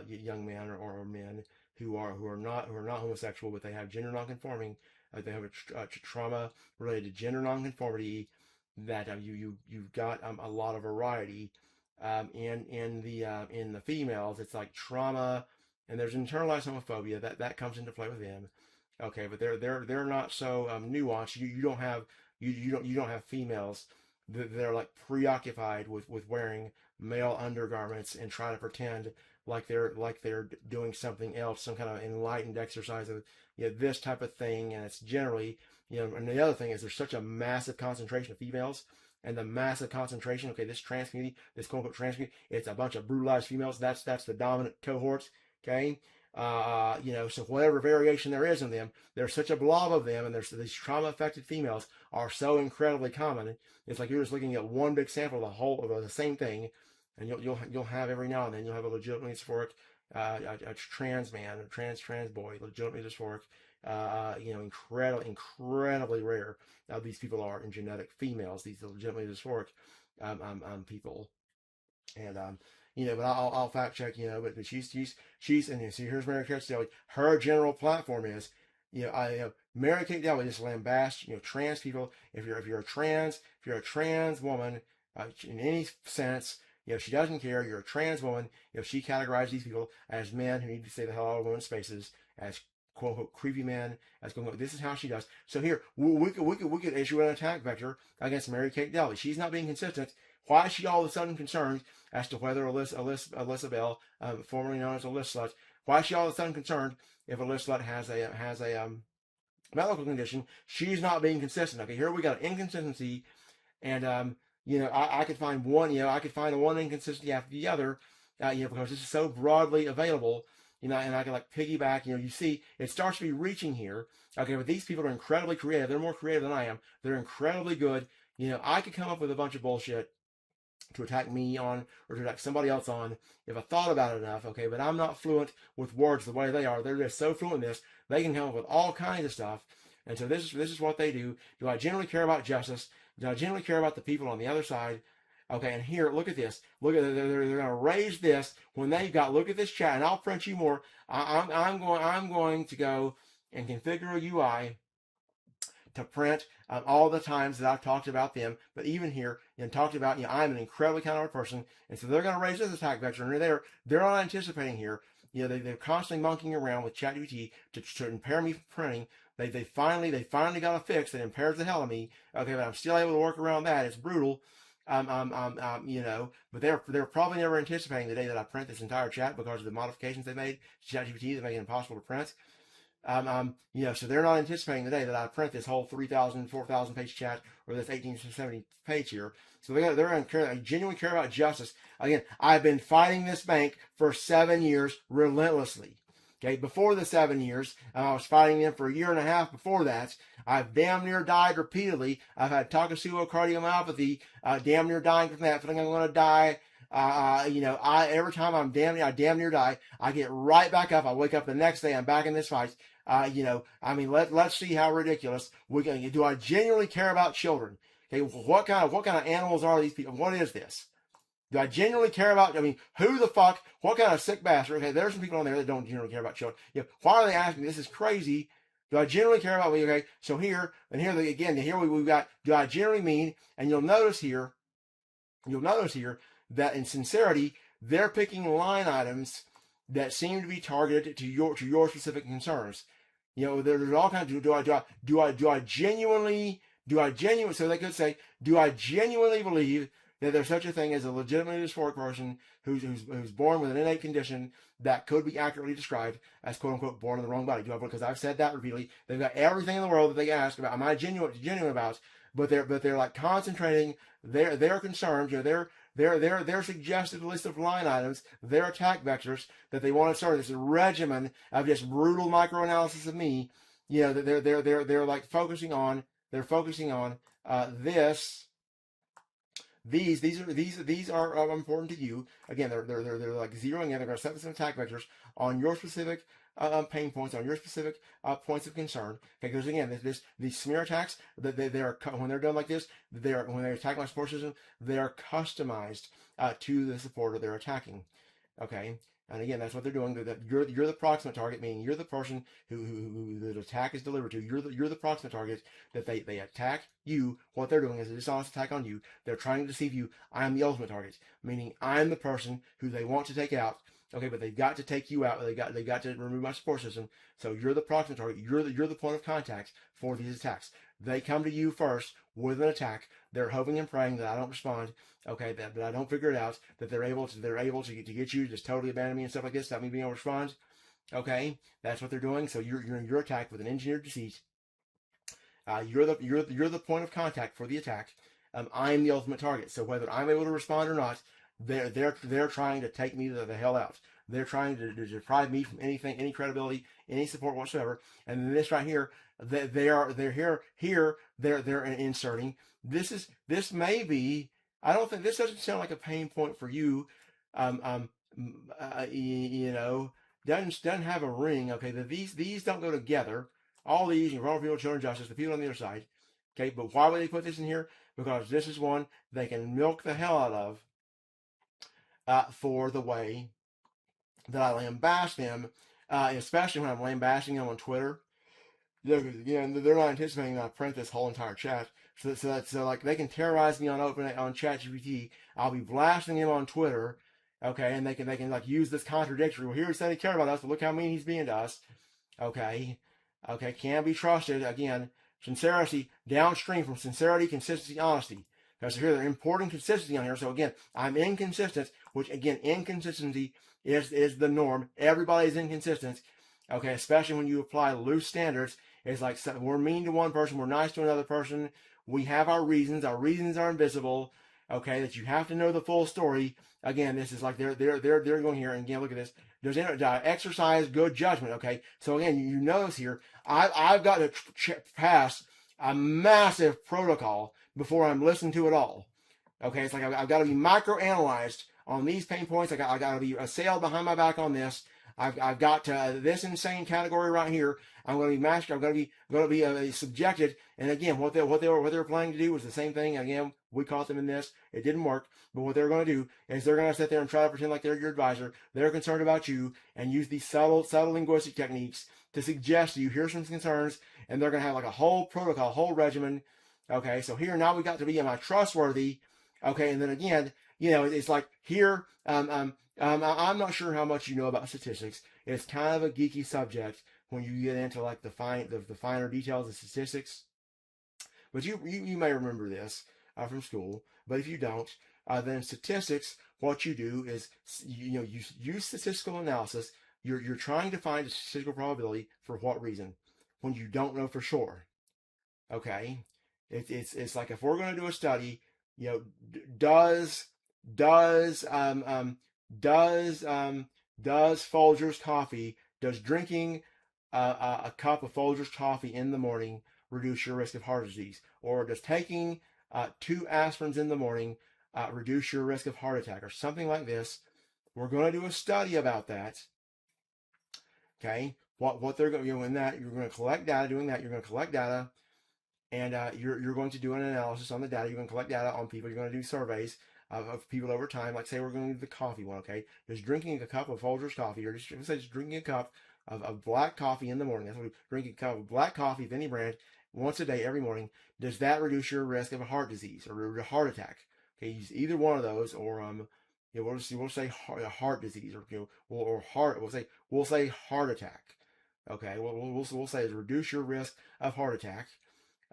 young men or men who are not homosexual, but they have gender nonconforming. They have a trauma related to gender nonconformity. That you've got a lot of variety. In the females, it's like trauma, and there's internalized homophobia that comes into play with them. Okay, but they're not so nuanced. You don't have females that are like preoccupied with wearing male undergarments and trying to pretend like they're doing something else, some kind of enlightened exercise of this type of thing. And it's generally, and the other thing is there's such a massive concentration of females, and the massive concentration. Okay, this trans community, this quote unquote trans community, it's a bunch of brutalized females. That's the dominant cohort. Okay, so whatever variation there is in them, there's such a blob of them, and there's these trauma-affected females are so incredibly common. It's like you're just looking at one big sample of the same thing, and you'll have every now and then you'll have a legitimately dysphoric, a trans man, a trans boy, legitimately dysphoric. Incredibly rare. These people are in genetic females. These legitimately dysphoric people. And but I'll fact check, but she's and see, here's Mary Kate Daly. Her general platform is, Mary Kate Daly just lambasts, trans people. If you're a trans woman, in any sense, she doesn't care. You're a trans woman. She categorizes these people as men who need to stay the hell out of women's spaces, as quote unquote creepy men, as quote unquote. This is how she does. So here we could issue an attack vector against Mary Kate Daly. She's not being consistent. Why is she all of a sudden concerned as to whether Alyssa Bell, formerly known as a list slut, why is she all of a sudden concerned if a list slut has a medical condition? She's not being consistent. Okay, here we got an inconsistency, and I could find one. I could find one inconsistency after the other, because this is so broadly available. And I can like piggyback. You see, it starts to be reaching here. Okay, but these people are incredibly creative. They're more creative than I am. They're incredibly good. I could come up with a bunch of bullshit to attack me on or to attack somebody else on if I thought about it enough, okay? But I'm not fluent with words the way they are. They're just so fluent in this, they can come up with all kinds of stuff. And so this is what they do. Do I generally care about justice? Do I generally care about the people on the other side? Okay, and here, look at this. Look at they're going to raise this when they've got. Look at this chat, and I'll print you more. I'm going to go and configure a UI to print all the times that I've talked about them, but even here and talked about, I'm an incredibly kind person, and so they're going to raise this attack vector, and they're not anticipating here. They're constantly monkeying around with ChatGPT to impair me from printing. They finally got a fix that impairs the hell of me. Okay, but I'm still able to work around that. It's brutal. But they're probably never anticipating the day that I print this entire chat because of the modifications they made to ChatGPT that make it impossible to print. So they're not anticipating the day that I print this whole 3,000, 4,000 page chat or this 1870 page here. So they're going to genuinely care about justice. Again, I've been fighting this bank for 7 years relentlessly. Okay, before the 7 years, I was fighting them for a year and a half before that. I've damn near died repeatedly. I've had Takotsubo cardiomyopathy, damn near dying from that, feeling I'm going to die. Every time I damn near die, I get right back up. I wake up the next day, I'm back in this fight. Let's see how ridiculous we're going to get. Do I genuinely care about children? Okay, what kind of animals are these people? What is this? Do I genuinely care about, who the fuck, what kind of sick bastard? Okay, there's some people on there that don't genuinely care about children. Why are they asking? This is crazy. Do I genuinely care about, okay, so here we've got, do I generally mean, and you'll notice here that in sincerity, they're picking line items that seem to be targeted to your specific concerns. There's all kinds of, do I genuinely, so they could say, do I genuinely believe that there's such a thing as a legitimately dysphoric person who's born with an innate condition that could be accurately described as quote unquote born in the wrong body? Because I've said that repeatedly. They've got everything in the world that they can ask about. Am I genuine about? But they're like concentrating their concerns. Their suggested list of line items, their attack vectors that they want to start this regimen of just brutal microanalysis of me. They're like focusing on this. These are important to you. Again, they're like zeroing in. They're going to set some attack vectors on your specific pain points, on your specific points of concern. Okay, because again, these smear attacks, they are, when they're done like this, when they attack my support system, they are customized to the supporter they're attacking. Okay, and again, that's what they're doing. That you're the proximate target, meaning you're the person who the attack is delivered to. You're the proximate target that they attack you. What they're doing is a dishonest attack on you. They're trying to deceive you. I'm the ultimate target, meaning I'm the person who they want to take out. Okay, but they've got to take you out. They've got to remove my support system. So you're the proximate target. You're the point of contact for these attacks. They come to you first with an attack. They're hoping and praying that I don't respond. Okay, that I don't figure it out. That they're able to get you, just totally abandon me and stuff like this, stop me being able to respond. Okay, that's what they're doing. So you're attacked with an engineered deceit. You're the point of contact for the attack. I'm the ultimate target. So whether I'm able to respond or not, they're trying to take me the hell out. They're trying to deprive me from anything, any credibility, any support whatsoever. And then this right here, they're inserting. This may be. I don't think this doesn't sound like a pain point for you. You know, doesn't have a ring. Okay, these don't go together. All these, vulnerable people, children, justice, the people on the other side. Okay, but why would they put this in here? Because this is one they can milk the hell out of for the way that I lambaste them, especially when I'm lambasting them on Twitter. Again, they're not anticipating that I print this whole entire chat. So like they can terrorize me on ChatGPT. I'll be blasting him on Twitter, okay, and they can like use this contradictory. Well, here he said he cared about us, but look how mean he's being to us. Okay, can't be trusted. Again, sincerity downstream from sincerity, consistency, honesty. Because here they're importing consistency on here. So again, I'm inconsistent, which again, inconsistency is the norm. Everybody's inconsistent. Okay, especially when you apply loose standards. It's like we're mean to one person, we're nice to another person. We have our reasons. Our reasons are invisible. Okay, that you have to know the full story. Again, this is like they're going here, and again, look at this. There's exercise good judgment. Okay, so again, you notice here, I've got to pass a massive protocol before I'm listening to it all. Okay, it's like I've got to be microanalyzed on these pain points. I got to be assailed behind my back on this. I've got this insane category right here. I'm going to be mastered. I'm going to be subjected. And again, what they were planning to do was the same thing. Again, we caught them in this. It didn't work. But what they're going to do is they're going to sit there and try to pretend like they're your advisor. They're concerned about you and use these subtle linguistic techniques to suggest to you here's some concerns. And they're going to have like a whole protocol, whole regimen. Okay, so here now we got to be, am I trustworthy? Okay, and then again, it's like here, I'm not sure how much you know about statistics. It's kind of a geeky subject when you get into like the finer details of statistics. But you may remember this from school. But if you don't, then statistics, what you do is you use statistical analysis. You're trying to find a statistical probability for what reason when you don't know for sure. Okay, it's like if we're going to do a study, does Folgers coffee, does drinking a cup of Folgers coffee in the morning reduce your risk of heart disease? Or does taking 2 aspirins in the morning reduce your risk of heart attack? Or something like this. We're going to do a study about that. Okay, what they're going to do in that, you're going to collect data. Doing that, you're going to collect data, and you're going to do an analysis on the data. You're going to collect data on people. You're going to do surveys of people over time. Like say we're going to do the coffee one. Okay, just drinking a cup of Folgers coffee, or just drinking a cup of black coffee in the morning. That's what we drinking a cup of black coffee of any brand once a day every morning. Does that reduce your risk of a heart disease or a heart attack? Okay, use either one of those, or we'll say heart disease, or heart. We'll say heart attack. Okay, we'll say is reduce your risk of heart attack.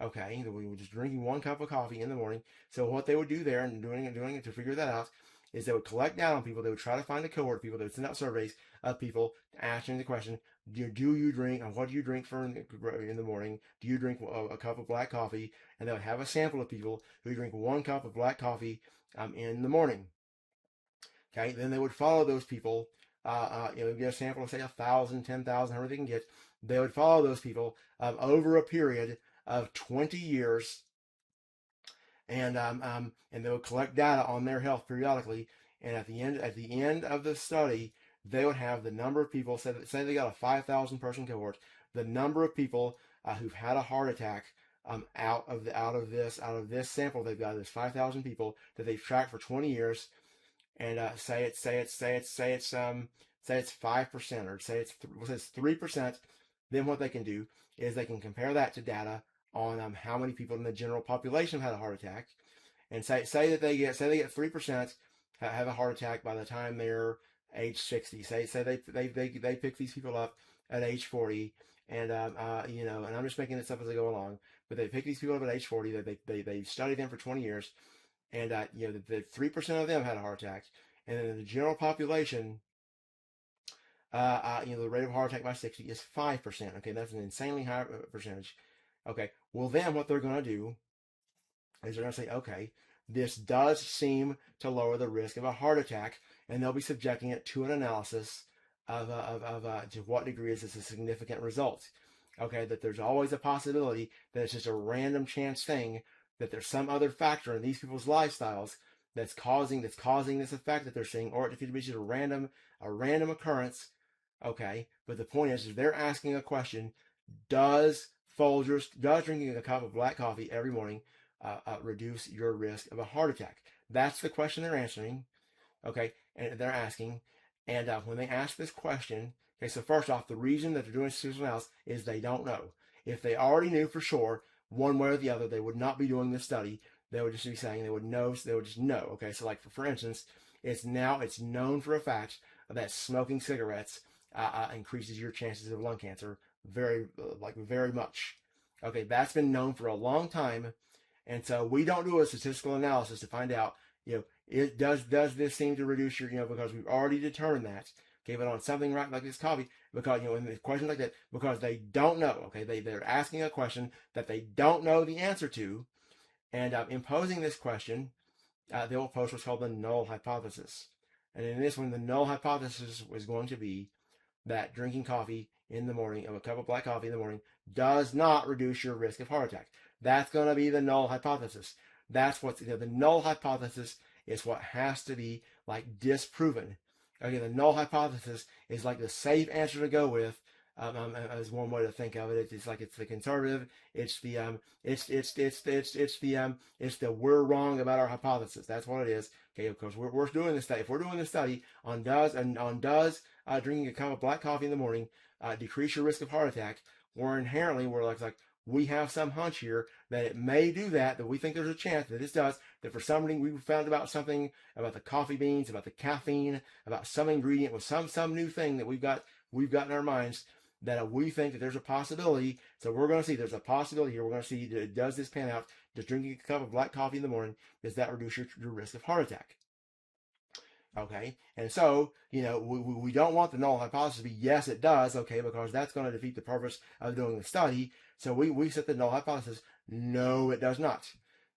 Okay, we were just drinking 1 cup of coffee in the morning. So what they would do there, and doing it to figure that out, is they would collect data on people. They would try to find a cohort of people. They would send out surveys of people asking the question: Do you drink? And what do you drink in the morning? Do you drink a cup of black coffee? And they would have a sample of people who drink 1 cup of black coffee in the morning. Okay, then they would follow those people. Get a sample of say 1,000, 10,000, however they can get. They would follow those people over a period of 20 years, and they would collect data on their health periodically. And at the end of the study, they would have the number of people, say they got a 5,000 person cohort, the number of people who've had a heart attack out of this sample they've got, this 5,000 people that they've tracked for 20 years, and say it's 5%, or say it's 3%. Then what they can do is they can compare that to data on how many people in the general population have had a heart attack, and say they get 3% have a heart attack by the time they're age 60. Say they pick these people up at age 40, and and I'm just making this up as I go along, but they pick these people up at age 40. They study them for 20 years, and the 3% of them had a heart attack, and then the general population, the rate of heart attack by 60 is 5%. Okay, that's an insanely high percentage. Okay, well then what they're going to do is they're going to say, okay, this does seem to lower the risk of a heart attack, and they'll be subjecting it to an analysis of to what degree is this a significant result. Okay, that there's always a possibility that it's just a random chance thing, that there's some other factor in these people's lifestyles that's causing this effect that they're seeing, or it could be just a random occurrence. Okay, but the point is they're asking a question: does drinking a cup of black coffee every morning reduce your risk of a heart attack? That's the question they're answering. Okay, and they're asking, and when they ask this question, okay, so first off, the reason that they're doing statistical analysis is they don't know. If they already knew for sure, one way or the other, they would not be doing this study. They would just be saying they would know. So they would just know. Okay, so like for instance, it's known for a fact that smoking cigarettes increases your chances of lung cancer very much. Okay, that's been known for a long time, and so we don't do a statistical analysis to find out, it does this seem to reduce your, because we've already determined that. Okay, but on something right like this coffee, because in the questions like that, because they don't know. Okay, they're asking a question that they don't know the answer to, and imposing this question, they will pose what's called the null hypothesis. And in this one, the null hypothesis was going to be that drinking coffee in the morning, a cup of black coffee in the morning, does not reduce your risk of heart attack. That's going to be the null hypothesis. That's what's the null hypothesis is what has to be disproven. Okay, the null hypothesis is like the safe answer to go with. As one way to think of it, it's the conservative. It's the we're wrong about our hypothesis. That's what it is. Okay, of course we're doing this study. If we're doing this study on does drinking a cup of black coffee in the morning decrease your risk of heart attack, we're we have some hunch here that it may do that we think there's a chance that this does, that for some reason we found about something about the coffee beans, about the caffeine, about some ingredient with some new thing that we've got in our minds, that we think that there's a possibility. So we're going to see there's a possibility here. We're going to see, does this pan out? Does drinking a cup of black coffee in the morning, does that reduce your risk of heart attack? Okay, and so, we don't want the null hypothesis to be yes, it does, okay, because that's going to defeat the purpose of doing the study. So we set the null hypothesis, no, it does not.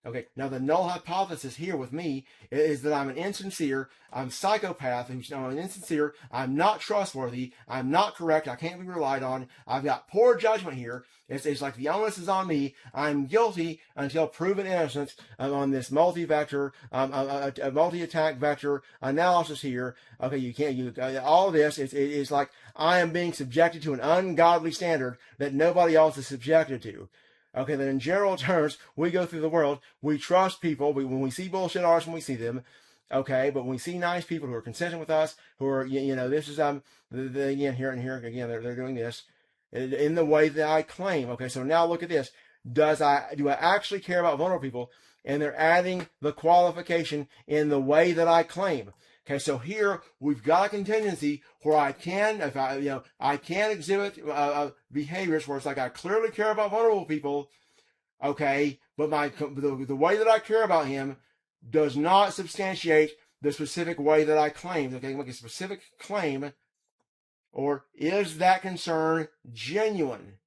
Okay, now the null hypothesis here with me is that I'm an insincere, I'm a psychopath, I'm insincere, I'm not trustworthy, I'm not correct, I can't be relied on, I've got poor judgment here. It's like the onus is on me. I'm guilty until proven innocent on this multi-vector, multi-attack vector analysis here. Okay, all of this is like I am being subjected to an ungodly standard that nobody else is subjected to. Okay, then in general terms, we go through the world, we trust people, when we see bullshit artists when we see them, okay, but when we see nice people who are consistent with us, who are, this is, again, here and here, again, they're doing this in the way that I claim. Okay, so now look at this. Do I actually care about vulnerable people? And they're adding the qualification in the way that I claim. Okay, so here we've got a contingency where I can exhibit behaviors where it's like I clearly care about vulnerable people, okay, but the way that I care about him does not substantiate the specific way that I claim. Okay, make a specific claim, or is that concern genuine?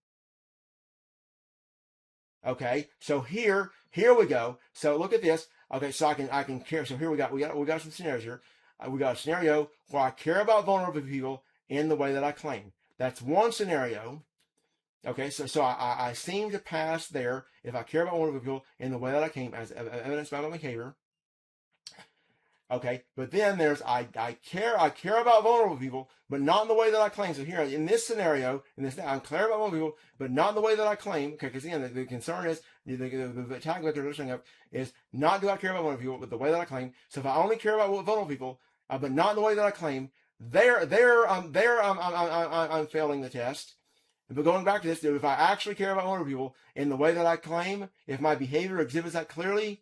Okay, so here we go. So look at this. Okay, so I can care. So here we got some scenarios here. We got a scenario where I care about vulnerable people in the way that I claim. That's one scenario. Okay, so I seem to pass there if I care about vulnerable people in the way that I claim, as evidenced by my behavior. Okay, but then there's I care about vulnerable people, but not in the way that I claim. So here in this scenario, I care about vulnerable people, but not in the way that I claim. Okay, because again, the concern is the attack vector they're showing up is not do I care about vulnerable people, but the way that I claim. So if I only care about vulnerable people, but not in the way that I claim, I'm failing the test. But going back to this, if I actually care about vulnerable people in the way that I claim, if my behavior exhibits that clearly,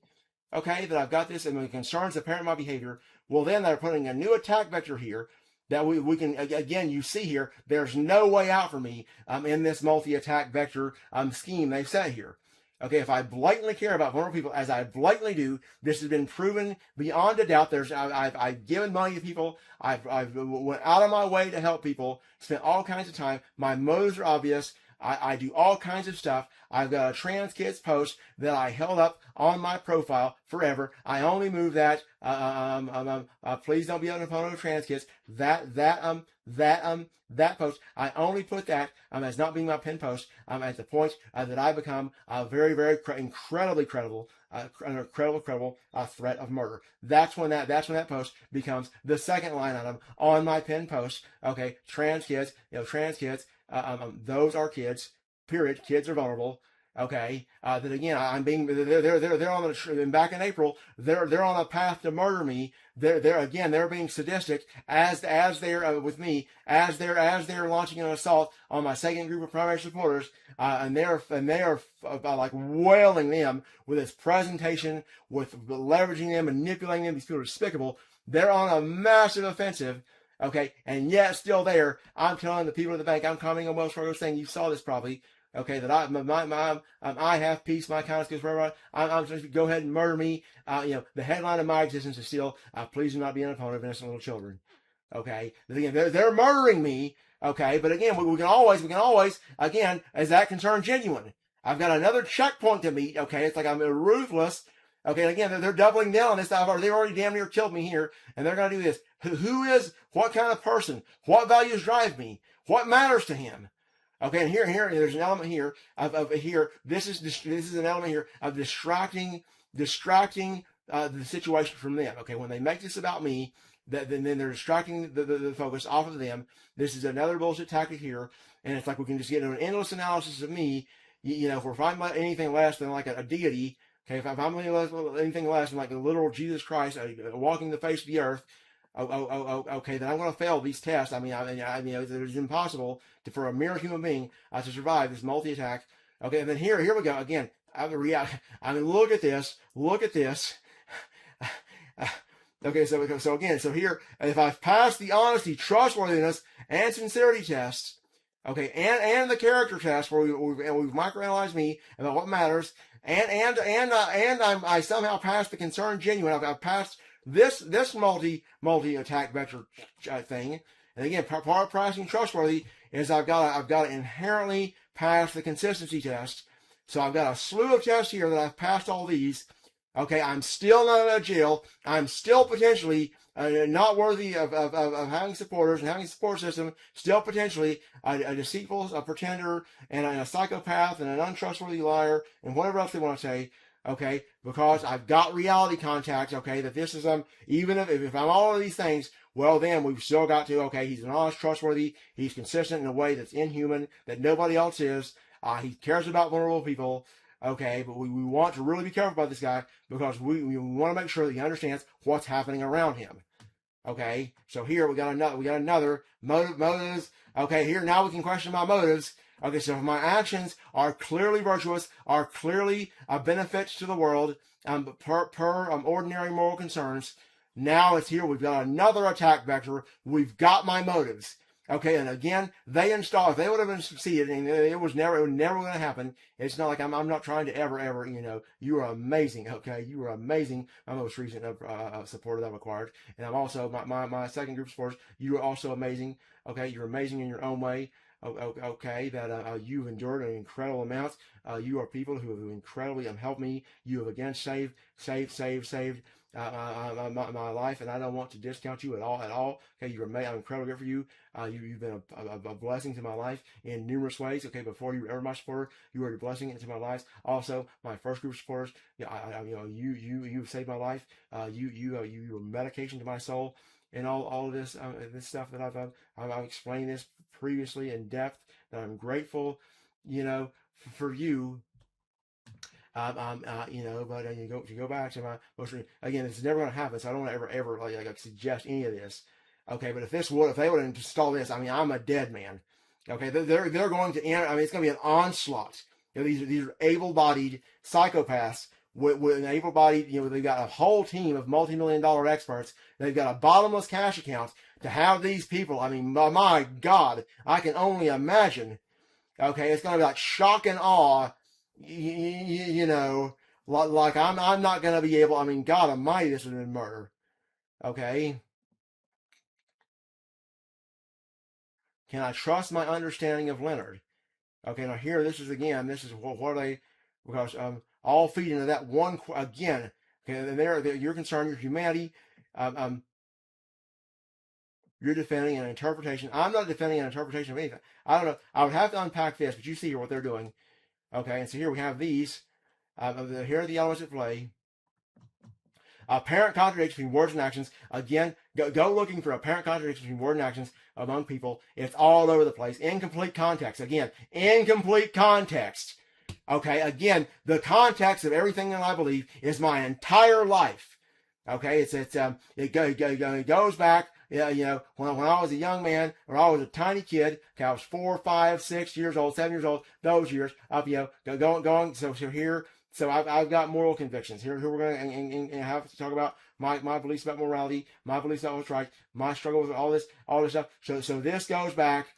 okay, that I've got this and the concerns that parent my behavior, well, then they're putting a new attack vector here that we can, again, you see here, there's no way out for me in this multi-attack vector scheme they've set here. Okay, if I blatantly care about vulnerable people, as I blatantly do, this has been proven beyond a doubt. I've given money to people. I've went out of my way to help people, spent all kinds of time. My motives are obvious. I do all kinds of stuff. I've got a trans kids post that I held up on my profile forever. I only move that. Please don't be an opponent of trans kids. That post, I only put that as not being my pin post at the point that I become a very, very incredibly credible threat of murder. That's when that post becomes the second line item on my pin post. Okay, trans kids, those are kids. Period. Kids are vulnerable. Okay. That again, I'm being. They're on the. Back in April, they're on a path to murder me. They're being sadistic as they're with me as they're launching an assault on my second group of primary supporters. And they are like wailing them with this presentation, with leveraging them, manipulating them. These people are despicable. They're on a massive offensive. Okay, and yet still there, I'm telling the people at the bank, I'm commenting on Wells Fargo saying, you saw this probably, okay, that I have peace, my kindness goes forever. I'm just go ahead and murder me. The headline of my existence is still, please do not be an opponent of innocent little children. Okay, again, they're murdering me. Okay, but again, we can always, again, is that concern genuine? I've got another checkpoint to meet. Okay, it's like I'm ruthless. Okay, and again, they're doubling down on this. They've already damn near killed me here, and they're going to do this. Who is, what kind of person? What values drive me? What matters to him? Okay, and here, there's an element here of here. This is an element here of distracting the situation from them. Okay, when they make this about me, then they're distracting the focus off of them. This is another bullshit tactic here, and it's like we can just get into an endless analysis of me. If we're fighting about anything less than like a deity. Okay, if I'm anything less than like the literal Jesus Christ walking the face of the earth, okay, then I'm going to fail these tests. It's impossible for a mere human being to survive this multi-attack. Okay, and then here we go again. Look at this. Okay, so again, here, if I've passed the honesty, trustworthiness, and sincerity tests, okay, and the character test where we've microanalyzed me about what matters. I somehow passed the concern genuine. I've passed this multi attack vector thing. And again, part of passing trustworthy is I've got to inherently pass the consistency test. So I've got a slew of tests here that I've passed all these. Okay, I'm still not out of jail. I'm still potentially not worthy of having supporters and having a support system. Still potentially a deceitful, a pretender, and a psychopath, and an untrustworthy liar, and whatever else they want to say. Okay, because I've got reality contact. Okay, that this is even if I'm all of these things, well then we've still got to. Okay, he's an honest, trustworthy. He's consistent in a way that's inhuman that nobody else is. He cares about vulnerable people. Okay, but we want to really be careful about this guy because we want to make sure that he understands what's happening around him. Okay, so here we got another motives. Okay, here now we can question my motives. Okay, so if my actions are clearly virtuous, are clearly a benefit to the world, per ordinary moral concerns, now it's here. We've got another attack vector. We've got my motives. Okay, and again, if they would have been succeeded, and it was never going to happen. It's not like I'm not trying to ever, you are amazing. Okay, you are amazing. My most recent supporter that I've acquired, and I'm also my second group of supporters. You are also amazing. Okay, you're amazing in your own way. Okay, that you've endured an incredible amount. You are people who have incredibly helped me. You have again saved my life, and I don't want to discount you at all. Okay, I'm incredibly grateful for you. You've been a blessing to my life in numerous ways. Okay, before you were ever my supporter, you were a blessing into my life. Also, my first group of supporters, you saved my life. You were medication to my soul, and all of this stuff that I've explained this previously in depth. That I'm grateful, for you. But you go back to my most again. This is never going to happen, so I don't want to ever like suggest any of this. Okay, but if they would install this, I mean, I'm a dead man. Okay, they're going to I mean, it's going to be an onslaught. These are able-bodied psychopaths with an able-bodied. They've got a whole team of multi-million-dollar experts. They've got a bottomless cash account to have these people. I mean, my God, I can only imagine. Okay, it's going to be like shock and awe. Like I'm not going to be able. I mean, God Almighty, this has been murder. Okay. Can I trust my understanding of Leonard? Okay, now here, this is what they, because all feed into that one again. Okay, and you're concerned, your humanity. You're defending an interpretation. I'm not defending an interpretation of anything. I don't know. I would have to unpack this, but you see here what they're doing. Okay, and so here we have these. Here are the elements at play. Apparent contradiction between words and actions. Again, go looking for apparent contradiction between words and actions among people. It's all over the place. Incomplete context. Again, incomplete context. Okay, again, the context of everything that I believe is my entire life. Okay, it goes back. When I was a young man, or I was a tiny kid, okay, I was 4, 5, 6 years old, 7 years old, those years, up, going. So here, so I've got moral convictions. Here we're going to have to talk about my beliefs about morality, my beliefs about what's right, my struggle with all this stuff. So this goes back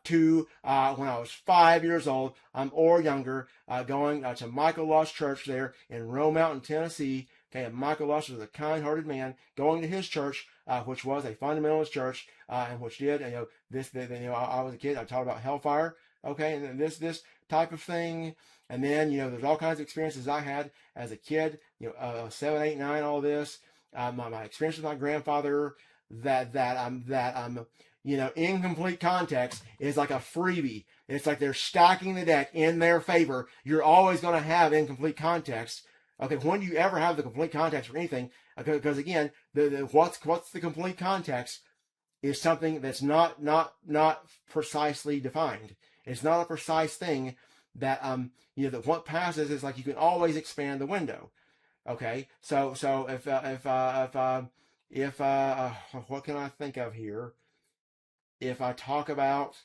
to when I was 5 years old, or younger, going to Michael Luss Church there in Roe Mountain, Tennessee. Okay, and Michael Luss was a kind-hearted man, going to his church, which was a fundamentalist church, and which did, I was a kid, I taught about hellfire, okay, and then this type of thing, and then, there's all kinds of experiences I had as a kid, 7, 8, 9, all this, my experience with my grandfather, incomplete context is like a freebie. It's like they're stacking the deck in their favor. You're always going to have incomplete context. Okay, when do you ever have the complete context for anything? Because again, what's the complete context is something that's not precisely defined. It's not a precise thing that that what passes is like you can always expand the window. Okay, so if what can I think of here? If I talk about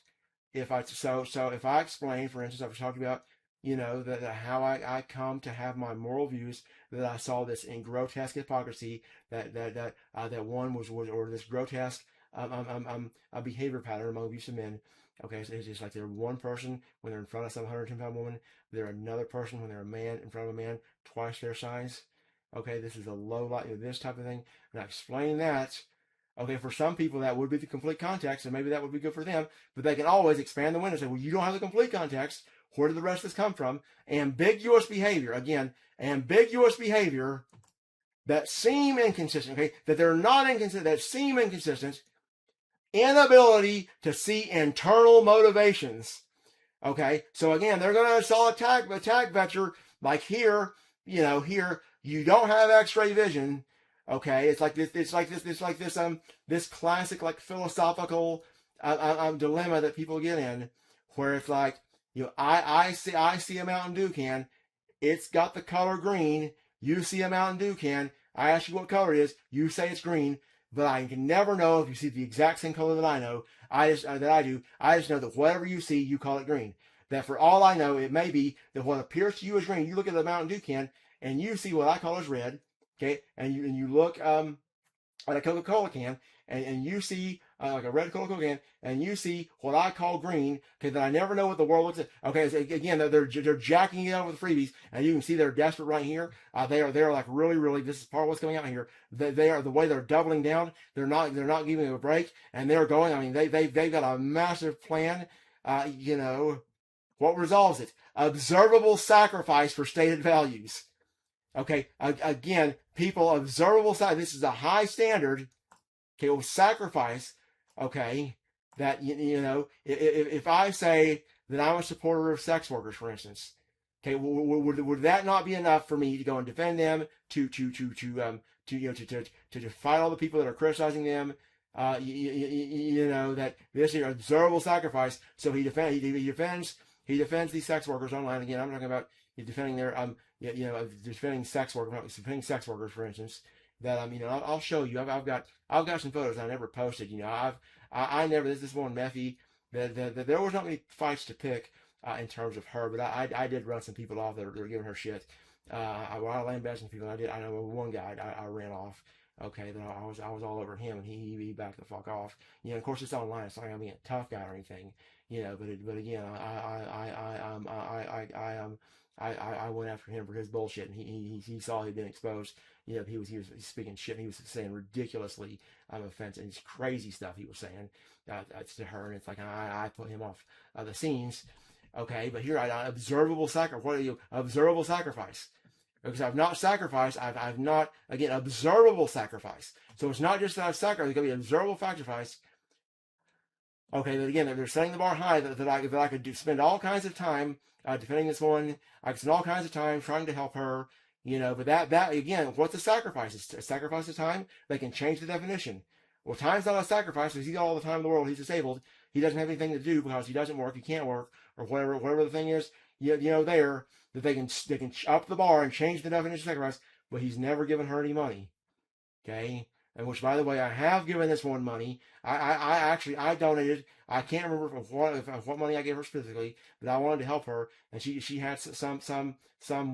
if I explain, for instance, I was talking about that how I come to have my moral views, that I saw this in grotesque hypocrisy, that one was or this grotesque a behavior pattern among abusive men. Okay, so it's just like they're one person when they're in front of some 110-pound woman, they're another person when they're a man in front of a man twice their size. Okay, this is a low light, this type of thing. And I explain that. Okay, for some people that would be the complete context, and maybe that would be good for them, but they can always expand the window and say, well, you don't have the complete context. Where did the rest of this come from? Ambiguous behavior. Again, ambiguous behavior that seem inconsistent, okay? That they're not inconsistent, that seem inconsistent. Inability to see internal motivations. Okay? So again, they're going to install attack vector like here, here, you don't have X-ray vision. Okay? It's like this classic like philosophical dilemma that people get in, where it's like, I see a Mountain Dew can. It's got the color green. You see a Mountain Dew can. I ask you what color it is. You say it's green, but I can never know if you see the exact same color that I know. I just know that whatever you see, you call it green. That for all I know, it may be that what appears to you as green. You look at the Mountain Dew can and you see what I call as red. Okay, and you look at a Coca-Cola can and you see like a red Coca-Cola can, and you see what I call green, okay, that I never know what the world looks like. Okay, so again, they're jacking it up with freebies, and you can see they're desperate right here. They are like really, this is part of what's coming out here. They are, the way they're doubling down, they're not giving it a break, and they're going, I mean, they've got a massive plan, what resolves it? Observable sacrifice for stated values. Okay, again, people, observable side. This is a high standard. Okay, with sacrifice. Okay, that you know, if I say that I'm a supporter of sex workers, for instance, okay, would that not be enough for me to go and defend them, to fight all the people that are criticizing them? You know that this is observable sacrifice. So he defends these sex workers online. Again, I'm talking about defending their defending sex workers, for instance. That you know, I'll show you. I've got some photos I never posted. You know, I never. This one Meffy. There was not many fights to pick in terms of her, but I did run some people off that were giving her shit. I lambasted people. I know one guy I ran off. Okay, then I was all over him, and he backed the fuck off. You know, of course it's online. It's not gonna be a tough guy or anything. You know, but again, I went after him for his bullshit, and he saw he'd been exposed. You know, he was speaking shit. He was saying ridiculously offensive and crazy stuff he was saying to her, and it's like I put him off the scenes. Okay, but here observable sacrifice. What are you? Observable sacrifice. Because I've not sacrificed, I've not, again, observable sacrifice. So it's not just that I've sacrificed, it's going to be observable sacrifice. Okay, but again, they're setting the bar high that I could spend all kinds of time defending this woman. I could spend all kinds of time trying to help her, you know, but that again, what's a sacrifice? It's a sacrifice of time. They can change the definition. Well, time's not a sacrifice because he's got all the time in the world. He's disabled. He doesn't have anything to do because he doesn't work. He can't work or whatever the thing is, you know, there. That they can up the bar and change the definition of sacrifice, but he's never given her any money. Okay, and which, by the way, I have given this one money. I donated. I can't remember what money I gave her specifically, but I wanted to help her, and she had some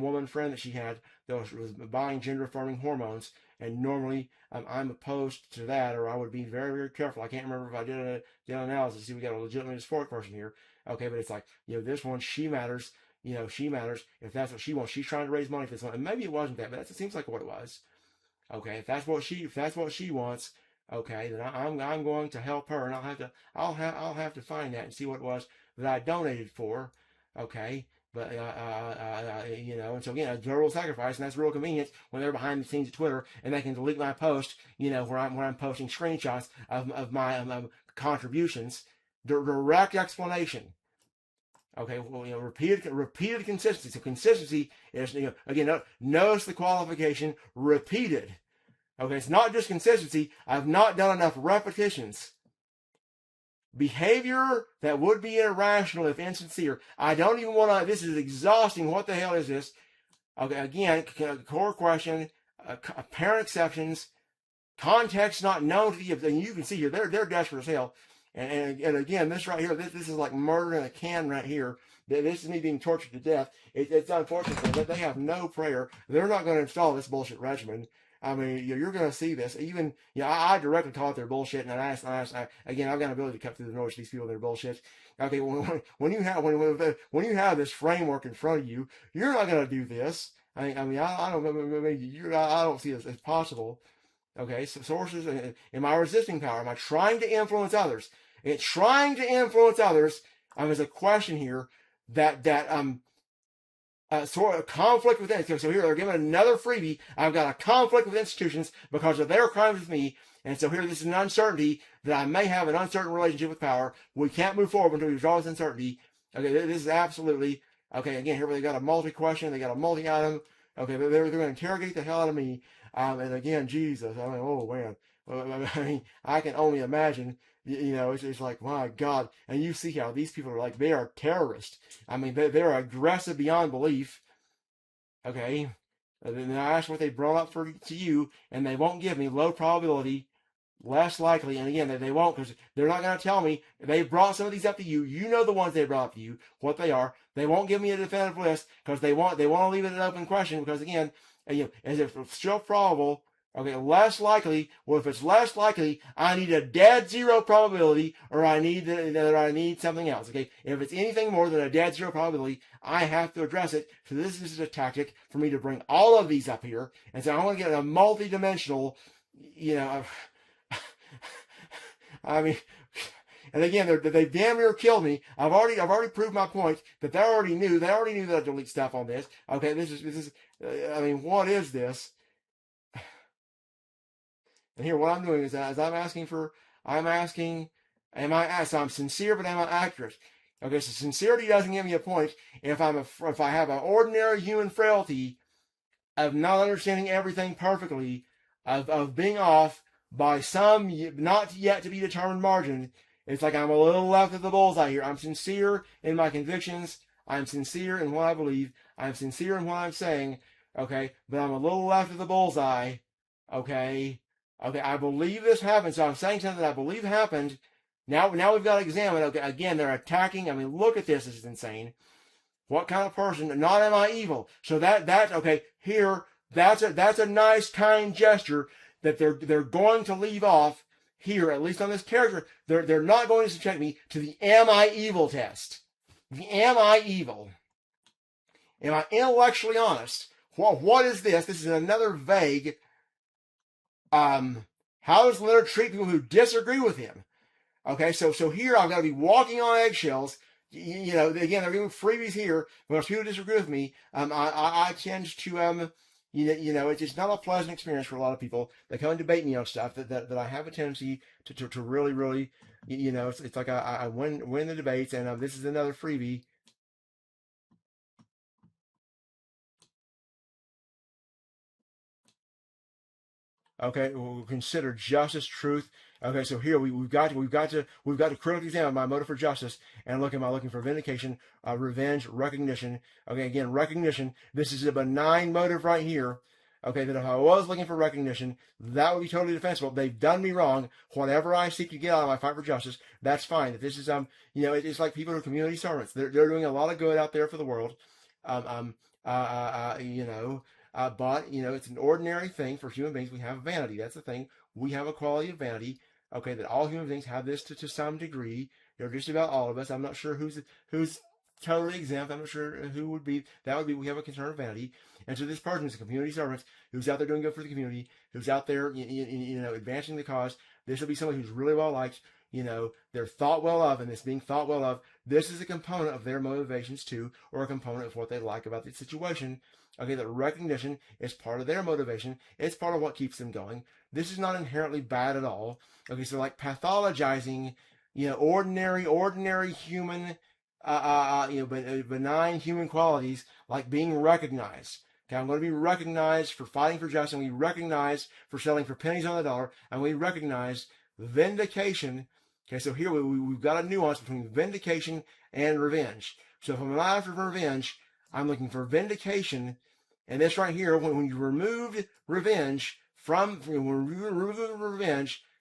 woman friend that she had that was buying gender affirming hormones, and normally I'm opposed to that, or I would be very, very careful. I can't remember if I did an analysis. See, we got a legitimately sport person here. Okay, but it's like, you know, this one, she matters. You know, she matters if that's what she wants. She's trying to raise money for this one, and maybe it wasn't that, but it seems like what it was. Okay, if that's what she wants, okay, then I'm going to help her, and I'll have to find that and see what it was that I donated for. Okay, but you know, and so again, a verbal sacrifice, and that's real convenient when they're behind the scenes at Twitter and they can delete my post. You know, where I'm posting screenshots of my contributions. Direct explanation. Okay, well, you know, repeated consistency. So consistency is, you know, again, notice the qualification, repeated. Okay, it's not just consistency. I've not done enough repetitions. Behavior that would be irrational if insincere. I don't even want to, this is exhausting. What the hell is this? Okay, again, core question, apparent exceptions, context not known to the, and you can see here, they're desperate as hell. And again, this right here, this is like murder in a can right here. This is me being tortured to death. It's unfortunate that they have no prayer. They're not going to install this bullshit regimen. I mean, you're going to see this. Even, you know, I directly call it their bullshit, and again, I've got an ability to cut through the noise of these people and their bullshit. Okay, when you have this framework in front of you, you're not going to do this. I don't see it as possible. Okay, so sources. Am I resisting power? Am I trying to influence others? It's trying to influence others. There's a question here that sort of conflict with institutions. So here they're giving another freebie. I've got a conflict with institutions because of their crimes with me. And so here, this is an uncertainty that I may have an uncertain relationship with power. We can't move forward until we resolve this uncertainty. Okay, this is absolutely okay. Again, here they got a multi-question. They got a multi-item. Okay, they're going to interrogate the hell out of me. And again, Jesus, I mean, oh man, I mean, I can only imagine, you know, it's like, my God. And you see how these people are like, they are terrorists. I mean, they're aggressive beyond belief. Okay. And then I asked what they brought up to you, and they won't give me low probability, less likely. And again, they won't, because they're not going to tell me. They brought some of these up to you. You know the ones they brought up to you, what they are. They won't give me a definitive list because they want to leave it an open question. Because again, you know, as if it's still probable, okay, less likely. Well, if it's less likely, I need a dead zero probability, or I need something else. Okay, if it's anything more than a dead zero probability, I have to address it. So this is a tactic for me to bring all of these up here, and so I want to get a multi-dimensional, you know, I mean, And again, they damn near killed me. I've already proved my point that they already knew that I delete stuff on this. Okay, this is. I mean, what is this? And here, what I'm doing is I'm asking, so I'm sincere, but am I accurate? Okay, so sincerity doesn't give me a point if I have an ordinary human frailty of not understanding everything perfectly, of being off by some not yet to be determined margin. It's like I'm a little left of the bullseye here. I'm sincere in my convictions. I'm sincere in what I believe. I'm sincere in what I'm saying. Okay, but I'm a little left of the bullseye. Okay, I believe this happened. So I'm saying something that I believe happened. Now we've got to examine. Okay, again, they're attacking. I mean, look at this. This is insane. What kind of person? Not am I evil? So that's okay. Here, that's a nice, kind gesture that they're going to leave off here, at least on this character. They're not going to subject me to the am I evil test. The am I evil? Am I intellectually honest? What is this? This is another vague. How does Leonard treat people who disagree with him? Okay, so here I've got to be walking on eggshells. You know, again, they're giving freebies here. When people disagree with me, I tend to you know, it's not a pleasant experience for a lot of people. They come and debate me on stuff that I have a tendency to really, you know, it's like I win the debates, and this is another freebie. Okay, we'll consider justice, truth. Okay, so here we've got to critically examine my motive for justice and look, am I looking for vindication, revenge, recognition? Okay, again, recognition. This is a benign motive right here. Okay, that if I was looking for recognition, that would be totally defensible. They've done me wrong. Whatever I seek to get out of my fight for justice, that's fine. If this is you know, it's like people who are community servants. They're doing a lot of good out there for the world. You know. But, you know, it's an ordinary thing for human beings. We have vanity. That's the thing. We have a quality of vanity. Okay, that all human beings have this to some degree. You know, just about all of us. I'm not sure who's totally exempt. I'm not sure who would be. That would be, we have a concern of vanity. And so this person is a community servant who's out there doing good for the community, who's out there, you know, advancing the cause. This will be someone who's really well liked. You know, they're thought well of, and this being thought well of, this is a component of their motivations too, or a component of what they like about the situation. Okay, that recognition is part of their motivation. It's part of what keeps them going. This is not inherently bad at all. Okay, so like pathologizing, you know, ordinary human, you know, benign human qualities like being recognized. Okay, I'm going to be recognized for fighting for justice, and we recognized for selling for pennies on the dollar, and we recognized vindication. Okay, so here we've got a nuance between vindication and revenge. So if I'm not after revenge, I'm looking for vindication. And this right here, when you removed revenge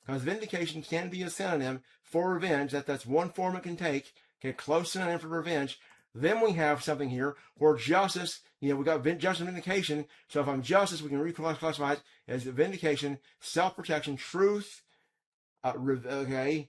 because vindication can be a synonym for revenge. That's one form it can take. Okay, close synonym for revenge. Then we have something here where justice, you know, we got justice and vindication. So if I'm justice, we can reclassify it as vindication, self-protection, truth. Okay.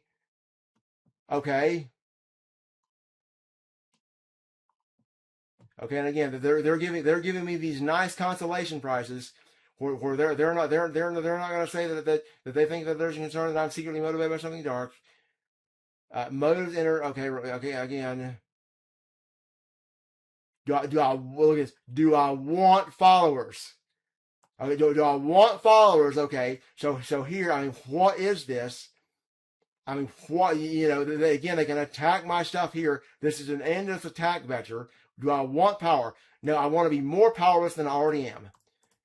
Okay, and again, they're giving me these nice consolation prizes, where they're not going to say that they think that there's a concern that I'm secretly motivated by something dark. Motives enter. Okay, again. Do I look at this? Do I want followers? Okay, do I want followers? Okay, so here, I mean, what is this? I mean, what, you know, again, they can attack my stuff here. This is an endless attack vector. Do I want power? No, I want to be more powerless than I already am.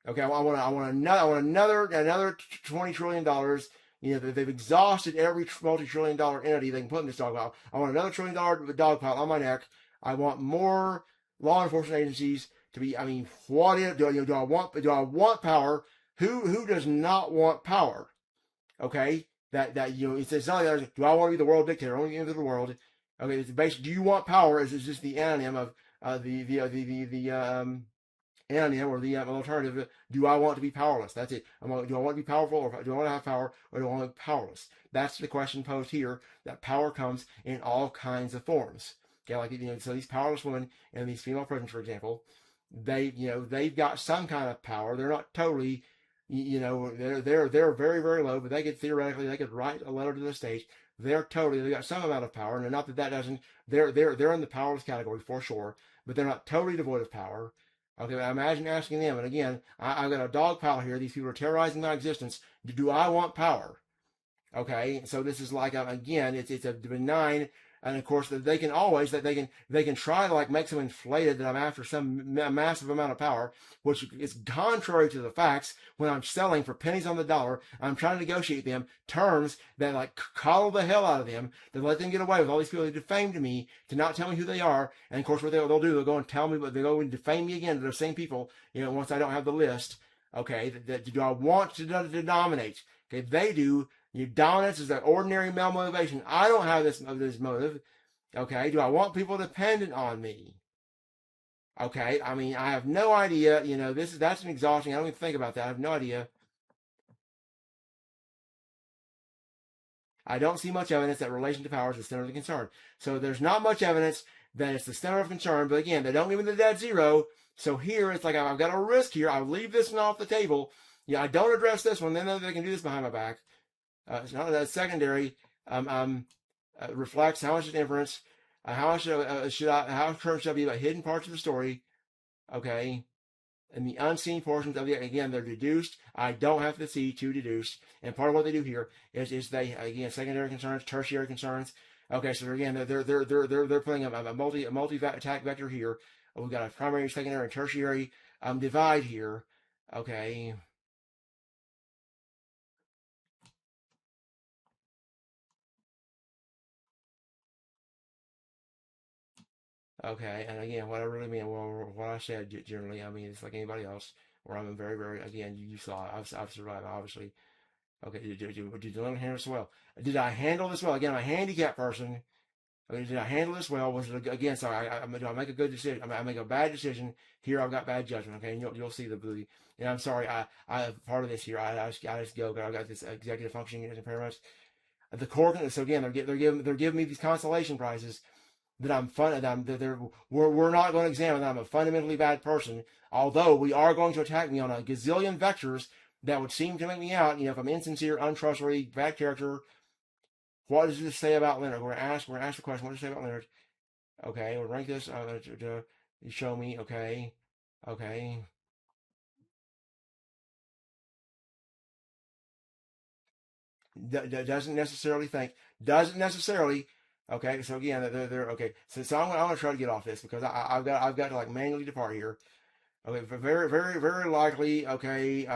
Okay, I want another $20 trillion. You know, they've exhausted every multi-trillion dollar entity they can put in this dog pile. I want another $1 trillion dog pile on my neck. I want more law enforcement agencies to be. I mean, what is, do I want power? Who does not want power? Okay, that you know, it's not like, do I want to be the world dictator? I want to get into the world. Okay, it's basically, do you want power? Is just the anonym of the anonym or the alternative. Do I want to be powerless? That's it. Do I want to be powerful, or do I want to have power, or do I want to be powerless? That's the question posed here. That power comes in all kinds of forms. Okay, like, you know, so these powerless women and these female prisoners, for example, they've got some kind of power. They're not totally, you know, they're very, very low, but they could write a letter to the state. they're totally, they got some amount of power, and not that that doesn't, they're in the powerless category for sure, but they're not totally devoid of power. Okay, but imagine asking them, and again, I've got a dog pile here. These people are terrorizing my existence. Do I want power? Okay, so this is like again, it's a benign, and of course they can always they can try to like make some inflated that I'm after some massive amount of power, which is contrary to the facts. When I'm selling for pennies on the dollar, I'm trying to negotiate them terms that like coddle the hell out of them, to let them get away with all these people that defamed me, to not tell me who they are, and of course what they'll do, they'll go and tell me, but they'll go and defame me again to those same people. Once I don't have the list. Okay, do I want to dominate? Okay, they do. Dominance is an ordinary male motivation. I don't have this motive. Okay, do I want people dependent on me? Okay, I mean, I have no idea. That's an exhausting. I don't even think about that. I have no idea. I don't see much evidence that relation to power is the center of the concern. So there's not much evidence that it's the center of concern. But again, they don't give me the dead zero. So here it's like I've got a risk here. I'll leave this one off the table. I don't address this one. Then they can do this behind my back. It's not that secondary. Reflects how much is inference. How current should I be about hidden parts of the story? Okay. And the unseen portions of again, they're deduced. I don't have to see to deduce. And part of what they do here is they, again, secondary concerns, tertiary concerns. Okay, so again, they're playing a multi attack vector here. We've got a primary, secondary, and tertiary divide here. Okay. Okay, and again, what I really mean, well, what I said generally, I mean, it's like anybody else, where I'm very, very, again, you saw, I've survived, obviously. Okay, did you handle this well? Did I handle this well? Again, I'm a handicapped person. Okay, did I handle this well? Was it, again, sorry, do I make a good decision? I make a bad decision. Here I've got bad judgment, okay, and you'll see the, and I'm sorry, I part of this here, I just go, I've got this executive functioning impairment. The core, so again, they're giving me these consolation prizes that I'm fun that we're not going to examine that I'm a fundamentally bad person, although we are going to attack me on a gazillion vectors that would seem to make me out. If I'm insincere, untrustworthy, bad character. What does this say about Leonard? We're gonna ask the question. What does it say about Leonard? Okay, we'll rank this to show me. Okay. Doesn't necessarily. Okay, so again, they're okay. So I'm gonna try to get off this because I've got to like manually depart here. Okay, very, very, very likely. Okay,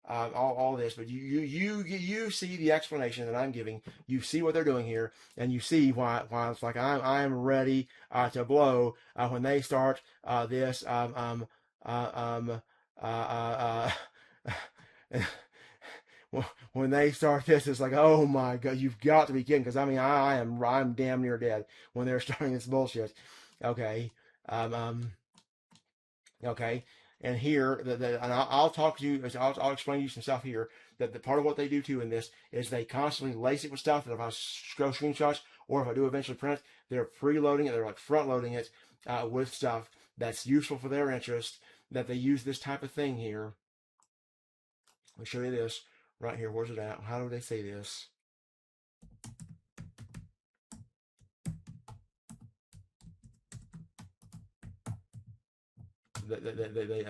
all this, but you see the explanation that I'm giving. You see what they're doing here, and you see why it's like I'm ready to blow when they start this when they start this. It's like, oh my god, you've got to be kidding! Because I mean, I'm damn near dead when they're starting this bullshit. Okay. Okay, and here, and I'll talk to you. I'll explain to you some stuff here. That the part of what they do too in this is they constantly lace it with stuff. That if I go screenshots or if I do eventually print, they're preloading it. They're like front loading it with stuff that's useful for their interest. That they use this type of thing here. Let me show you this right here. Where's it at? How do they say this? They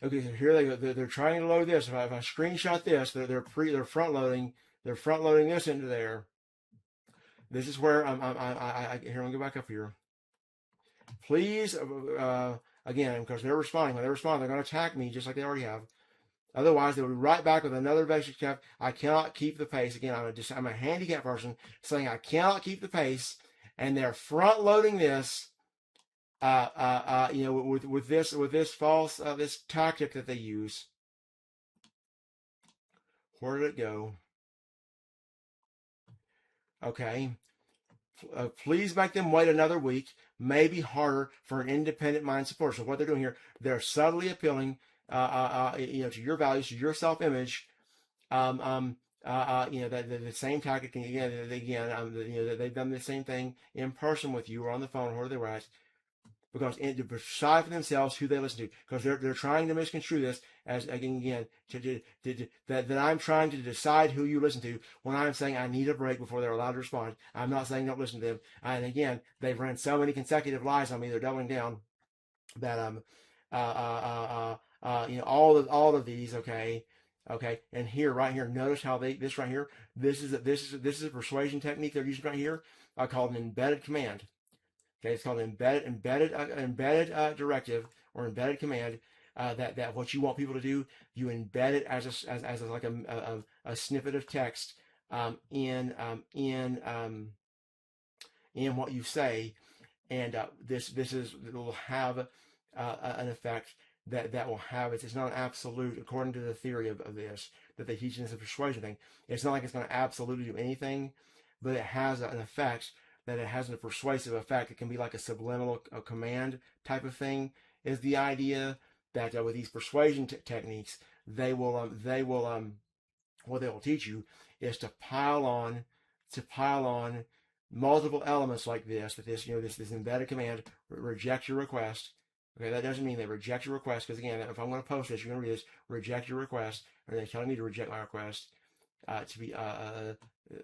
Okay, so here they go. They're trying to load this. If I screenshot this, they're front loading. They're front loading this into there. This is where here. Let me go back up here. Please, again, because they're responding. When they respond, they're going to attack me just like they already have. Otherwise, they will be right back with another basic step. I cannot keep the pace. Again, I'm a handicapped person saying I cannot keep the pace, and they're front loading this. With this false this tactic that they use. Where did it go? Okay. Please make them wait another week, maybe harder for an independent mind supporter. So what they're doing here, they're subtly appealing, to your values, to your self-image. The same tactic again. They've done the same thing in person with you or on the phone, where they were at, because to decide for themselves who they listen to, because they're trying to misconstrue this as that I'm trying to decide who you listen to, when I'm saying I need a break before they're allowed to respond. I'm not saying don't listen to them. And again, they've run so many consecutive lies on me, they're doubling down, that all of these, okay. And here, right here, notice how this right here, this is a persuasion technique they're using right here, called an embedded command. Okay, it's called an embedded directive or embedded command. That what you want people to do, you embed it as like a snippet of text in what you say, and this will have an effect that will have it. It's not an absolute, according to the theory of this that they teach in this persuasion thing. It's not like it's going to absolutely do anything, but it has an effect. That it has a persuasive effect. It can be like a subliminal command type of thing. Is the idea that with these persuasion techniques, what they will teach you is to pile on multiple elements like this. That this embedded command, reject your request. Okay, that doesn't mean they reject your request, because again, if I'm going to post this, you're going to read this, reject your request, or they're telling me to reject my request to be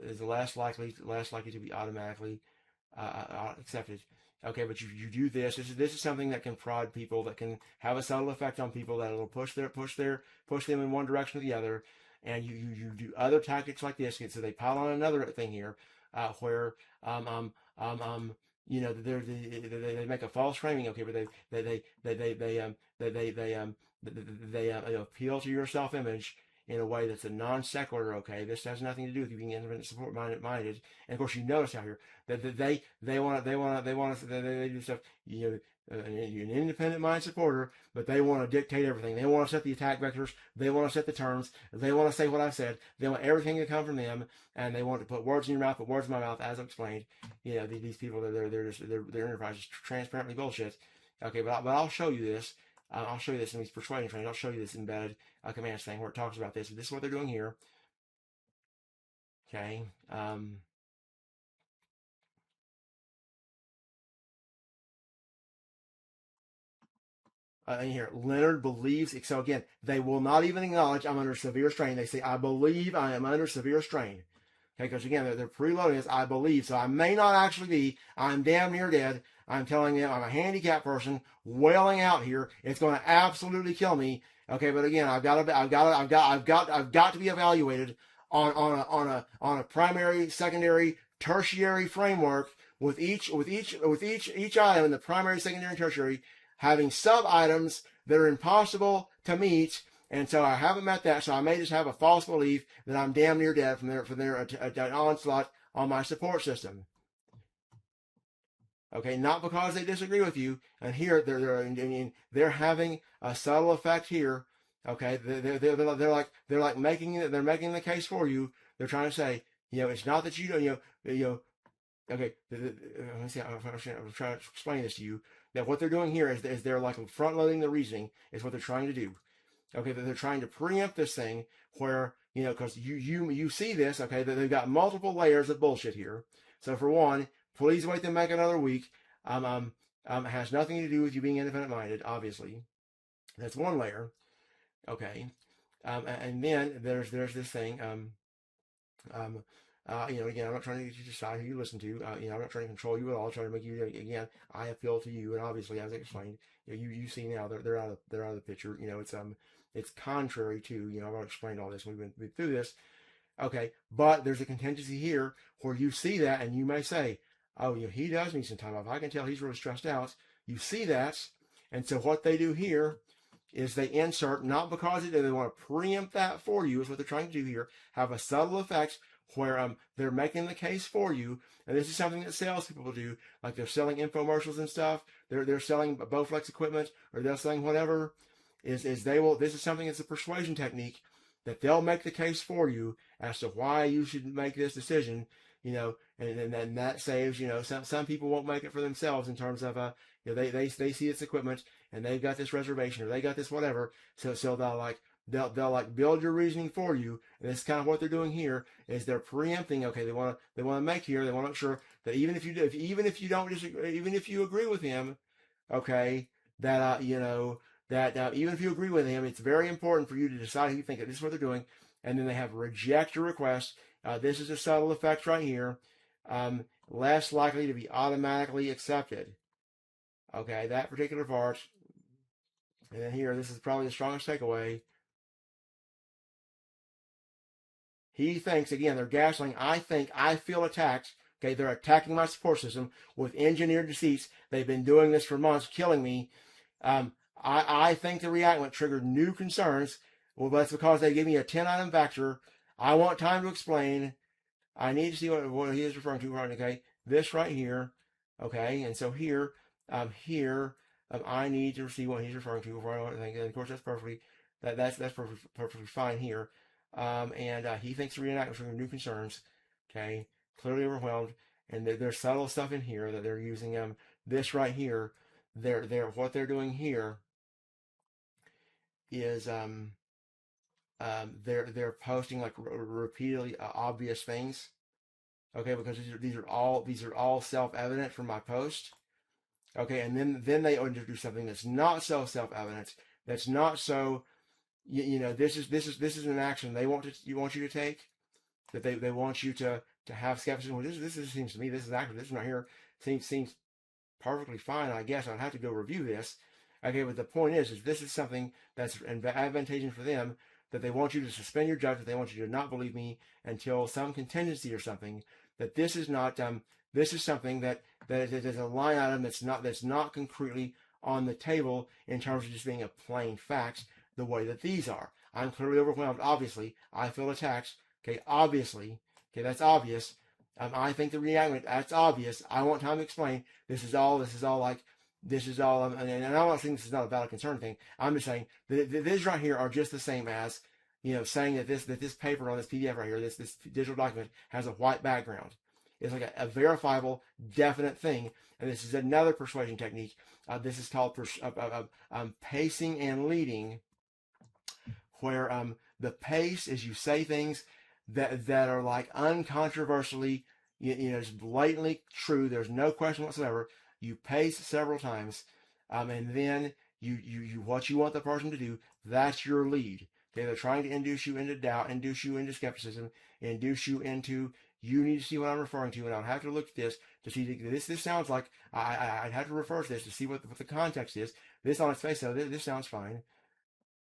is less likely to be automatically accepted. Okay, but you do this. This is something that can prod people, that can have a subtle effect on people, that it'll push them in one direction or the other. And you do other tactics like this, so they pile on another thing here, where they make a false framing. Okay, but they appeal to your self-image in a way that's a non sequitur. Okay, this has nothing to do with you being independent, support minded. And of course, you notice out here that they do stuff. You're an independent mind supporter, but they want to dictate everything. They want to set the attack vectors. They want to set the terms. They want to say what I said. They want everything to come from them, and they want to put words in your mouth, put words in my mouth, as I've explained. These people, their enterprise is transparently bullshit. Okay, but I'll show you this. I'll show you this in these persuasion training. I'll show you this embedded commands thing where it talks about this. This is what they're doing here. Okay. Here, Leonard believes. So again, they will not even acknowledge I'm under severe strain. They say, I believe I am under severe strain. Okay, because again, they're preloading this, I believe. So I may not actually be. I'm damn near dead. I'm telling them I'm a handicapped person wailing out here. It's going to absolutely kill me. Okay, but again, I've got to be evaluated on a primary, secondary, tertiary framework with each item in the primary, secondary, and tertiary having sub items that are impossible to meet. And so I haven't met that, so I may just have a false belief that I'm damn near dead from their onslaught on my support system. Okay, not because they disagree with you. And here they're having a subtle effect here. Okay, they're like making the case for you. They're trying to say, it's not that you don't, Okay, let me see. I'm trying to explain this to you. That what they're doing here is they're like front loading the reasoning. Is what they're trying to do. Okay, they're trying to preempt this thing where, because you see this, okay, that they've got multiple layers of bullshit here. So for one, please wait to make another week. Has nothing to do with you being independent-minded, obviously. That's one layer. Okay. And then there's this thing. Again, I'm not trying to get you to decide who you listen to. I'm not trying to control you at all. I'm trying to make you, again, I appeal to you, and obviously, as I explained, you see now they're out of the picture. It's contrary to, I've already explained all this. We've been through this. Okay, but there's a contingency here where you see that, and you may say, oh, he does need some time off. I can tell he's really stressed out. You see that, and so what they do here is they insert, not because they want to preempt that for you, is what they're trying to do here, have a subtle effect where they're making the case for you. And this is something that salespeople do, like they're selling infomercials and stuff. They're selling Bowflex equipment, or they're selling whatever. This is something that's a persuasion technique that they'll make the case for you as to why you should make this decision. and then that saves, some people won't make it for themselves in terms of, they see this equipment and they've got this reservation or they got this whatever. So they'll like build your reasoning for you. And that's kind of what they're doing here is they're preempting. Okay. They want to make sure that even if you don't disagree, even if you agree with him, okay, that, even if you agree with him, it's very important for you to decide who you think this is what they're doing. And then they have reject your request. This is a subtle effect right here. Less likely to be automatically accepted. Okay, that particular part. And then here, this is probably the strongest takeaway. He thinks, again, they're gaslighting. I feel attacked. Okay, they're attacking my support system with engineered deceits. They've been doing this for months, killing me. I think the reenactment triggered new concerns. Well, that's because they gave me a 10-item vector. I want time to explain. I need to see what he is referring to. Right? Okay, this right here. Okay, and so here, I need to see what he's referring to before I know what I think. And of course, that's perfectly fine here. And he thinks the reenactment triggered new concerns. Okay, clearly overwhelmed. And there's subtle stuff in here that they're using. This right here, what they're doing here is they're posting like repeatedly obvious things. Okay, because these are all self-evident from my post. Okay, and then they introduce something that's not so self-evident. That's not so. This is an action they want you to take. That they want you to have skepticism. Well, this seems to me, this is actually, this right here seems perfectly fine. I guess I'd have to go review this. Okay, but the point is this is something that's advantageous for them, that they want you to suspend your judgment. They want you to not believe me until some contingency or something. That this is not, this is something that is a line item that's not concretely on the table in terms of just being a plain fact the way that these are. I'm clearly overwhelmed. Obviously, I feel attacked. Okay, obviously. Okay, that's obvious. I think the reenactment, that's obvious. I want time to explain. This is all, and I'm not saying this is not a valid concern thing. I'm just saying that these right here are just the same as, saying that this paper on this PDF right here, this digital document has a white background. It's like a verifiable, definite thing. And this is another persuasion technique. This is called pacing and leading, where the pace is you say things that are like uncontroversially, just blatantly true. There's no question whatsoever. You pace several times, and then you what you want the person to do. That's your lead. Okay, they're trying to induce you into doubt, induce you into skepticism, induce you into, you need to see what I'm referring to, and I'll have to look at this to see this. This sounds like I'd have to refer to this to see what the context is. This on its face, so this sounds fine.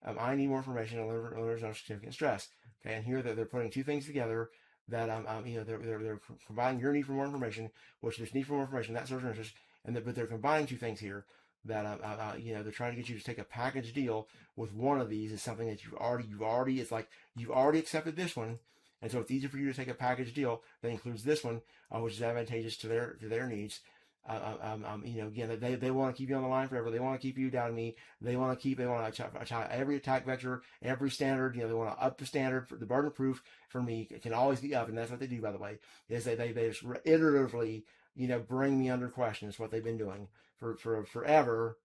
I need more information on learners under significant stress. Okay, and here they're putting two things together that they're combining your need for more information, which this need for more information, that sort of interest, but they're combining two things here that they're trying to get you to take a package deal with one of these is something that you've already accepted this one, and so it's easier for you to take a package deal that includes this one, which is advantageous to their needs. Again, they want to keep you on the line forever. They want to keep you down to me. They want to attack every attack vector, every standard. They want to up the standard. For the burden of proof for me, it can always be up, and that's what they do, by the way. Is they just iteratively, bring me under question. Is what they've been doing for forever.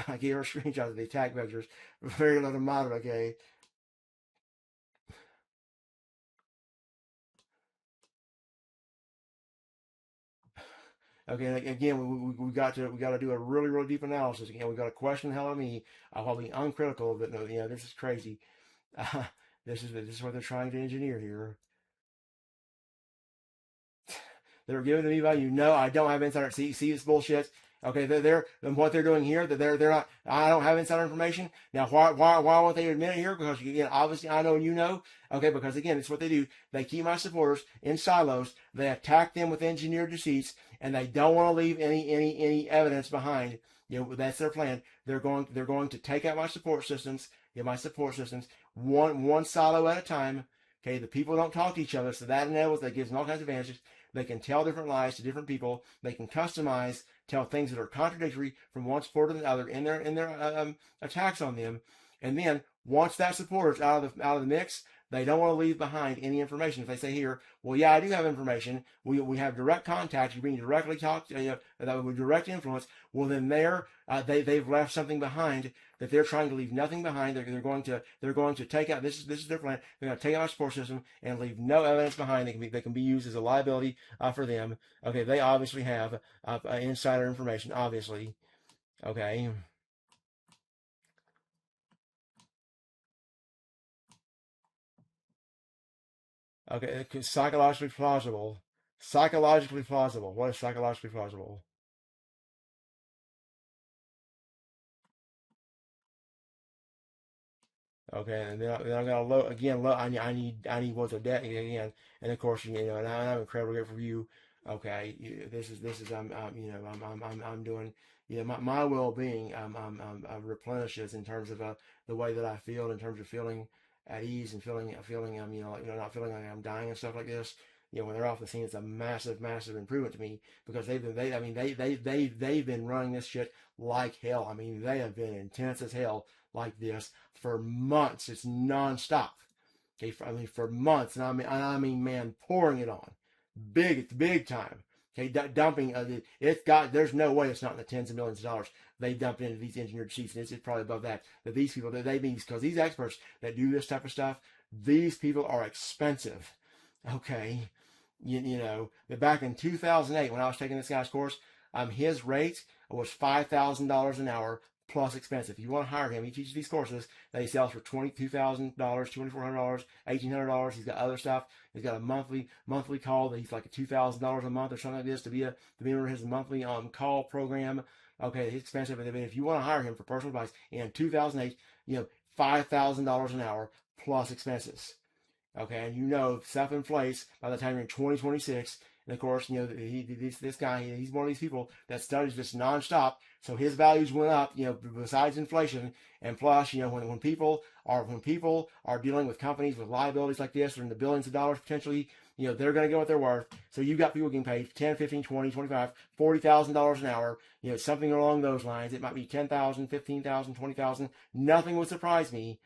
I gave her screenshots of the attack vectors, very low to moderate. Okay. Okay, again, we got to do a really, really deep analysis. Again, we got to question the hell out of me while being uncritical. But no, this is crazy. This is what they're trying to engineer here. They're giving to me value. No, I don't have insider. See this bullshit. Okay, what they're doing here. That they're not. I don't have insider information. Now, why won't they admit it here? Because again, obviously, I know and you know. Okay, because again, it's what they do. They keep my supporters in silos. They attack them with engineered deceits, and they don't want to leave any evidence behind. That's their plan. They're going to take out my support systems. One silo at a time. Okay, the people don't talk to each other, so that gives them all kinds of advantages. They can tell different lies to different people. They can customize, tell things that are contradictory from one supporter to the other in their attacks on them. And then once that supporter's out of the mix, they don't want to leave behind any information. If they say here, well, yeah, I do have information. We have direct contact. You can directly talk, that with direct influence. Well, then they've left something behind that they're trying to leave nothing behind. They're going to take out, this is their plan. They're going to take out our support system and leave no evidence behind. They can be used as a liability for them. Okay, they obviously have insider information, obviously. Okay. Okay, psychologically plausible. Psychologically plausible. What is psychologically plausible? Okay, and then I got to load again. I need what's a debt again, and of course and I'm incredibly grateful for you. Okay, this is I'm doing my well being replenishes in terms of the way that I feel in terms of feeling at ease and feeling not feeling like I'm dying and stuff like this. When they're off the scene, it's a massive improvement to me because they've been running this shit like hell. I mean, they have been intense as hell like this for months. It's nonstop. Okay, for months, and I mean, man, pouring it on, big time. Okay, dumping. There's no way it's not in the tens of millions of dollars they dumped into these engineered sheets, and it's probably above that. That these people, because these experts that do this type of stuff, these people are expensive. Okay, that back in 2008 when I was taking this guy's course, his rate was $5,000 an hour plus expense. If you want to hire him, he teaches these courses that he sells for $22,000, $2,400, $1,800. He's got other stuff. He's got a monthly call that he's like $2,000 a month or something like this to be under his monthly call program. Okay, it's expensive. And if you want to hire him for personal advice in 2008, $5,000 an hour plus expenses. Okay, and stuff inflates by the time you're in 2026. And of course, this guy, he's one of these people that studies this nonstop. So his values went up, besides inflation. And plus, when people are dealing with companies with liabilities like this, or in the billions of dollars potentially, they're going to get what they're worth. So you got people getting paid 10, 15, 20, 25, $40,000 an hour, something along those lines. It might be 10,000, 15,000, 20,000. Nothing would surprise me.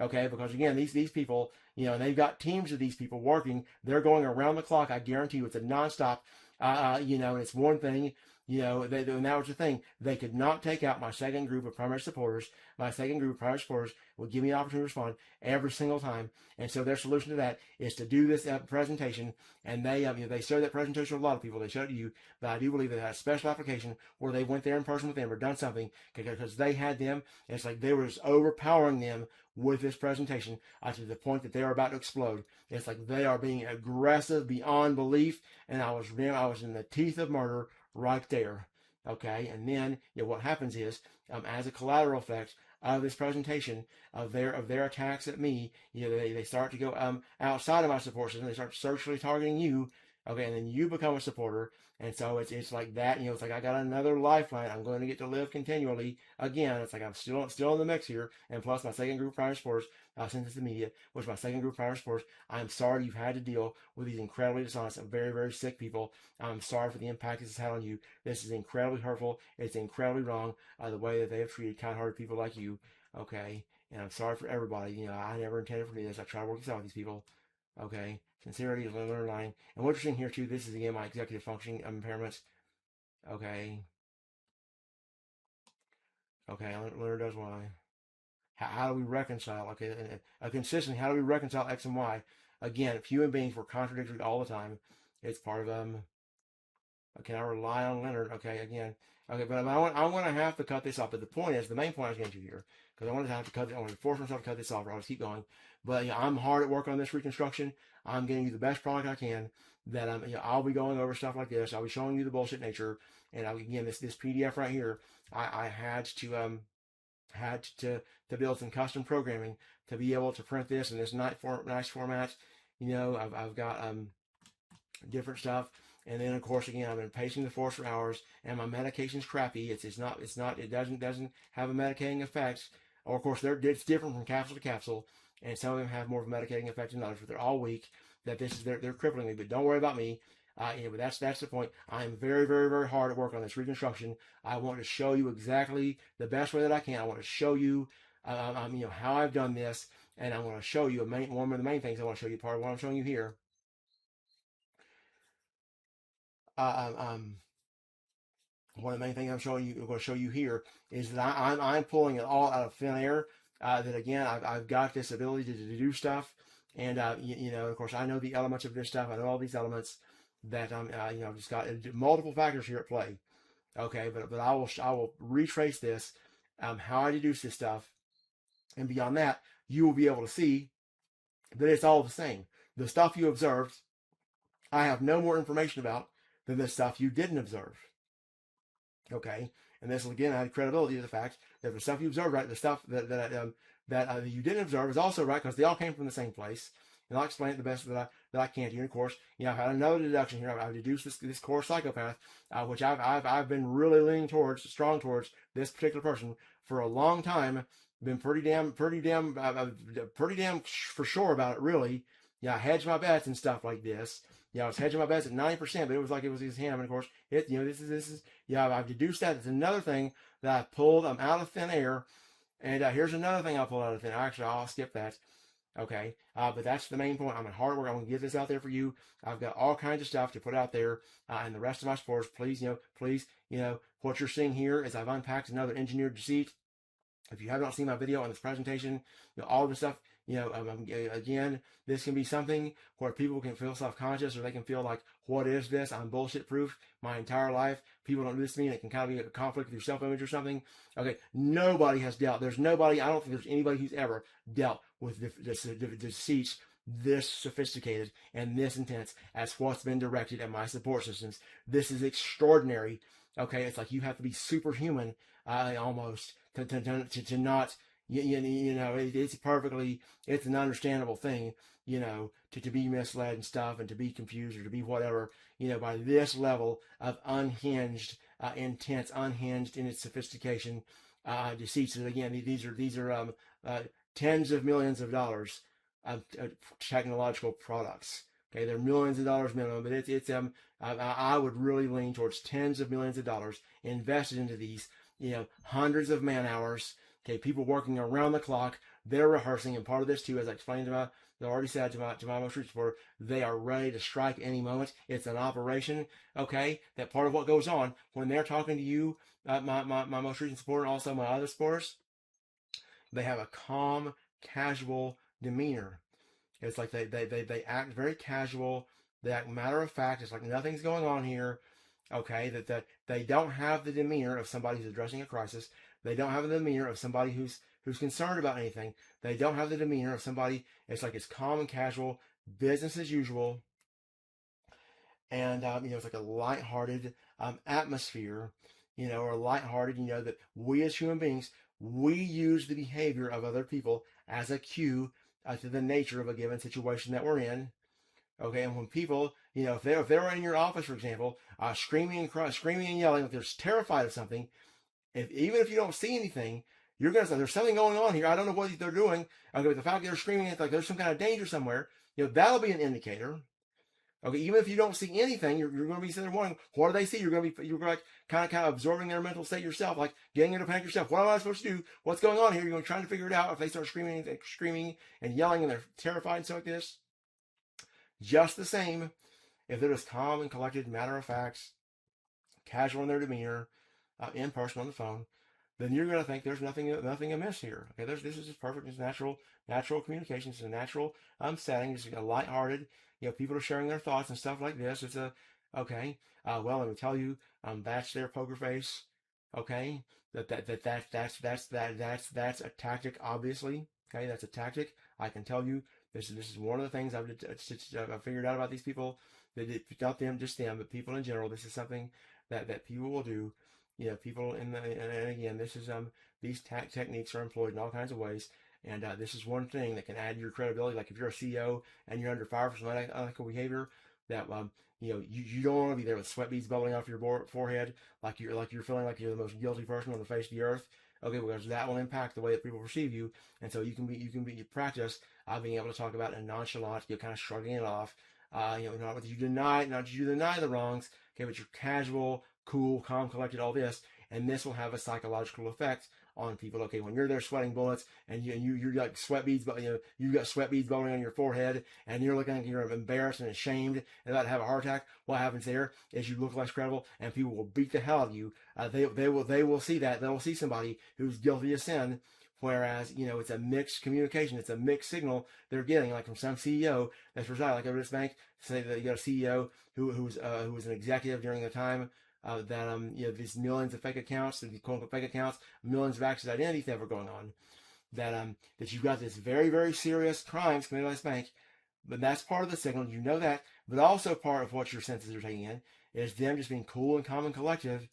Okay, because again, these people, and they've got teams of these people working. They're going around the clock. I guarantee you, it's a nonstop. And it's one thing. And that was the thing. They could not take out my second group of primary supporters. My second group of primary supporters would give me an opportunity to respond every single time. And so their solution to that is to do this presentation. And they showed that presentation with a lot of people. They showed it to you. But I do believe they had a special application where they went there in person with them or done something because they had them. And it's like they were just overpowering them with this presentation to the point that they are about to explode. It's like they are being aggressive beyond belief. And I was in the teeth of murder right there. Okay, and then what happens is, as a collateral effect of this presentation of their attacks at me, they start to go outside of my support system. They start socially targeting you. Okay, and then you become a supporter, and so it's like that. It's like I got another lifeline. I'm going to get to live continually again. It's like I'm still in the mix here, and plus my second group of primary supporters, since it's the media, which my second group of primary supporters. I'm sorry you've had to deal with these incredibly dishonest, very very sick people. I'm sorry for the impact this has had on you. This is incredibly hurtful. It's incredibly wrong the way that they have treated kind-hearted people like you. Okay, and I'm sorry for everybody. I never intended for this. I try to work this out with these people. Okay, sincerity is underlying. And what you're seeing here too, this is again my executive functioning impairments. Okay, learner does Y. How do we reconcile? Okay, consistently, how do we reconcile X and Y? Again, if human beings were contradictory all the time, it's part of can I rely on Leonard? Okay, again. Okay, but I want to have to cut this off. But the main point I was getting to here, because I wanted to have to cut it, I wanted to force myself to cut this off, or I'll just keep going. But I'm hard at work on this reconstruction. I'm getting you the best product I can. That I'll be going over stuff like this. I'll be showing you the bullshit nature. And again, this PDF right here, I had to build some custom programming to be able to print this in this nice format. I've got different stuff. And then of course again I've been pacing the force for hours, and my medication's crappy. It doesn't have a medicating effect. Or of course it's different from capsule to capsule, and some of them have more of a medicating effect than others, but they're all weak. They're crippling me. But don't worry about me. But that's the point. I'm very, very, very hard at work on this reconstruction. I want to show you exactly the best way that I can. I want to show you how I've done this, and I'm going to show you one of the main things I want to show you. Part of what I'm showing you here. One of the main things I'm going to show you here is that I'm pulling it all out of thin air. That again, I've got this ability to do stuff, and of course, I know the elements of this stuff. I know all these elements that I've just got multiple factors here at play. Okay, but I will retrace this, how I deduce this stuff, and beyond that, you will be able to see that it's all the same. The stuff you observed, I have no more information about than the stuff you didn't observe. Okay, and this will again add credibility to the fact that the stuff you observed, right, the stuff that you didn't observe is also right because they all came from the same place. And I'll explain it the best that I can to you. And of course, I've had another deduction here. I've deduced this core psychopath, which I've been really leaning strong towards this particular person for a long time. Been pretty damn for sure about it. Really, I hedged my bets and stuff like this. I was hedging my bets at 90%, but it was like it was his hand. And of course, this is I've deduced that. It's another thing that I pulled out of thin air. And here's another thing I pulled out of thin air. Actually, I'll skip that. Okay, but that's the main point. I'm in hard work. I'm going to get this out there for you. I've got all kinds of stuff to put out there, and the rest of my sports. Please, what you're seeing here is I've unpacked another engineered deceit. If you have not seen my video on this presentation, all the stuff, again, this can be something where people can feel self-conscious, or they can feel like, what is this? I'm bullshit proof my entire life. People don't do this to me, and it can kind of be a conflict with your self-image or something. Okay, nobody has dealt. There's nobody, I don't think there's anybody who's ever dealt with the deceits this sophisticated and this intense as what's been directed at my support systems. This is extraordinary. Okay, it's like you have to be superhuman, almost, to not, it's an understandable thing, to be misled and stuff, and to be confused, or to be whatever, by this level of unhinged, intense, unhinged in its sophistication, deceits. And again, these are tens of millions of dollars of technological products. Okay, they're millions of dollars minimum, but I would really lean towards tens of millions of dollars invested into these, hundreds of man hours. Okay, people working around the clock. They're rehearsing, and part of this too, as I explained to my most recent report, they are ready to strike any moment. It's an operation. Okay, that part of what goes on when they're talking to you, my most recent supporter, and also my other supporters, they have a calm, casual demeanor. It's like they act very casual. They act matter of fact. It's like nothing's going on here. Okay, that they don't have the demeanor of somebody who's addressing a crisis. They don't have the demeanor of somebody who's concerned about anything. They don't have the demeanor of somebody. It's like it's calm and casual, business as usual. And it's like a lighthearted atmosphere, or lighthearted. That we as human beings, we use the behavior of other people as a cue to the nature of a given situation that we're in. Okay, and when people, if they were in your office, for example, screaming and yelling, if they're terrified of something, even if you don't see anything, you're gonna say there's something going on here. I don't know what they're doing. Okay, but the fact that they're screaming, it's like there's some kind of danger somewhere. That'll be an indicator. Okay, even if you don't see anything, you're going to be sitting there wondering, what do they see? You're going to like kind of absorbing their mental state yourself, like getting into panic yourself. What am I supposed to do? What's going on here? You're going to try to figure it out. If they start screaming and yelling, and they're terrified and stuff like this, just the same, if they're just calm and collected, matter of fact, casual in their demeanor, in person on the phone, then you're going to think there's nothing amiss here. Okay, this is just perfect. It's natural communication. It's a natural setting. It's a lighthearted. People are sharing their thoughts and stuff like this. It's okay. Well, let me tell you, that's their poker face. Okay, that's a tactic. Obviously, okay, that's a tactic. I can tell you, this is one of the things I've figured out about these people. That not them, just them, but people in general. This is something that people will do. People and again, this is these techniques are employed in all kinds of ways, and this is one thing that can add to your credibility. Like if you're a CEO and you're under fire for some unethical behavior, that you don't want to be there with sweat beads bubbling off your forehead, like you're feeling like you're the most guilty person on the face of the earth. Okay, because that will impact the way that people perceive you, and so you can practice being able to talk about it nonchalant, kind of shrugging it off. Not that you deny the wrongs, okay, but you're casual, cool, calm, collected, all this, and this will have a psychological effect on people. Okay, when you're there sweating bullets and you're like sweat beads, but you've got sweat beads blowing on your forehead, and you're looking like you're embarrassed and ashamed and about to have a heart attack. What happens there is you look less credible, and people will beat the hell out of you. They will see that. They will see somebody who's guilty of sin. Whereas, it's a mixed communication. It's a mixed signal they're getting, like from some CEO that's residing, like over this bank. Say that you got a CEO who was an executive during the time that these millions of fake accounts, these quote unquote fake accounts, millions of actions of identity theft were going on. That you've got this very, very serious crimes committed by this bank. But that's part of the signal. You know that. But also part of what your senses are taking in is them just being cool and calm and collective.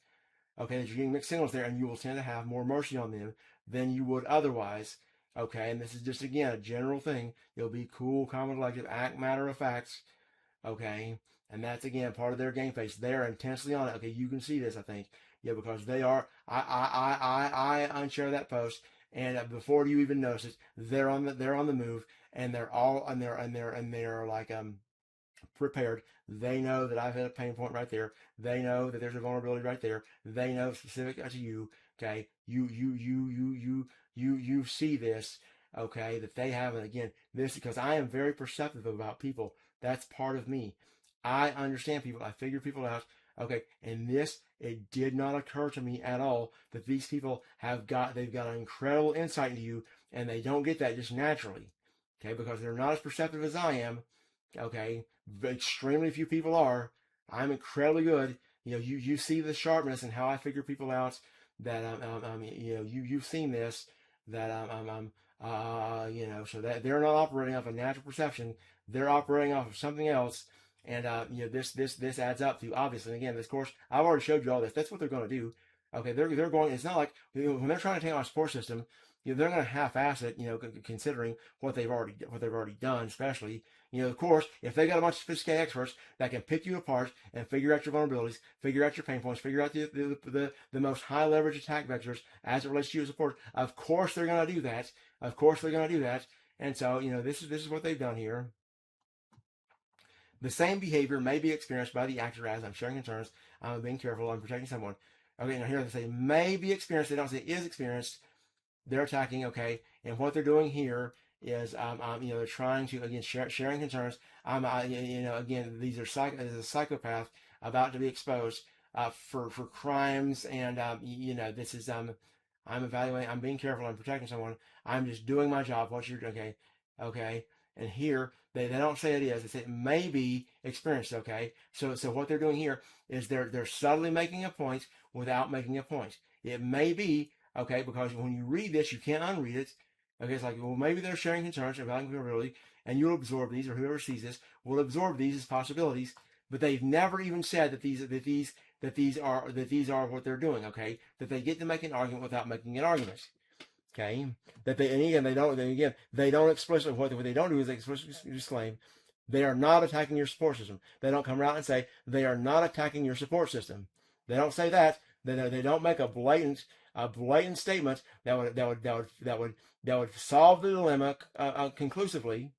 Okay, that you're getting mixed signals there, and you will tend to have more mercy on them than you would otherwise. Okay, and this is just, again, a general thing. You'll be cool, calm, and collective, act matter of facts. Okay, and that's, again, part of their game face. They're intensely on it. Okay, you can see this, I think. Yeah, because they are. I unshare that post, and before you even notice it, they're on the move, and they're like prepared. They know that I've hit a pain point right there. They know that there's a vulnerability right there. They know specific to you. Okay, you see this. Okay, that they have, and again, this because I am very perceptive about people. That's part of me. I understand people. I figure people out. Okay, and it did not occur to me at all that these people they've got an incredible insight into you, and they don't get that just naturally. Okay, because they're not as perceptive as I am. Okay, extremely few people are. I'm incredibly good. You see the sharpness and how I figure people out. That you've seen this. That so that they're not operating off a natural perception. They're operating off of something else. And this adds up to, obviously. And again, this course, I've already showed you all this. That's what they're going to do. Okay, they're going. It's not like when they're trying to take on a support system. They're going to half-ass it, considering what they've already done. Especially, of course, if they got a bunch of sophisticated experts that can pick you apart and figure out your vulnerabilities, figure out your pain points, figure out the most high leverage attack vectors as it relates to you as support. Of course, they're going to do that. Of course, they're going to do that. And so, this is what they've done here. The same behavior may be experienced by the actor as I'm sharing concerns, I'm being careful, I'm protecting someone. Okay, now here they say may be experienced. They don't say is experienced. They're attacking, okay, and what they're doing here is, they're trying to, again, sharing concerns. Again, this is a psychopath about to be exposed for crimes, and this is I'm evaluating. I'm being careful. I'm protecting someone. I'm just doing my job. What you're okay, and here they don't say it is. They say it may be experienced. Okay, so what they're doing here is they're subtly making a point without making a point. It may be. Okay, because when you read this, you can't unread it. Okay, it's like, well, maybe they're sharing concerns about vulnerability, and you'll absorb these, or whoever sees this will absorb these as possibilities. But they've never even said that these are what they're doing. Okay, that they get to make an argument without making an argument. Okay, they don't explicitly what they don't do is they explicitly disclaim they are not attacking your support system. They don't come around and say they are not attacking your support system. They don't say that. They don't make a blatant statement that would solve the dilemma conclusively.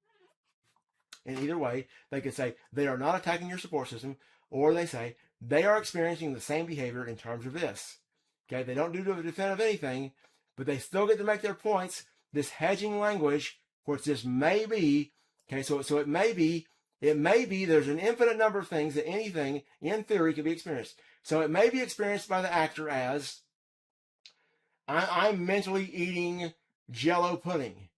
In either way, they could say they are not attacking your support system, or they say they are experiencing the same behavior in terms of this. Okay, they don't do to defend of anything, but they still get to make their points. This hedging language, which this may be. Okay, so it may be. There's an infinite number of things that anything in theory could be experienced. So it may be experienced by the actor as I'm mentally eating Jell-O pudding.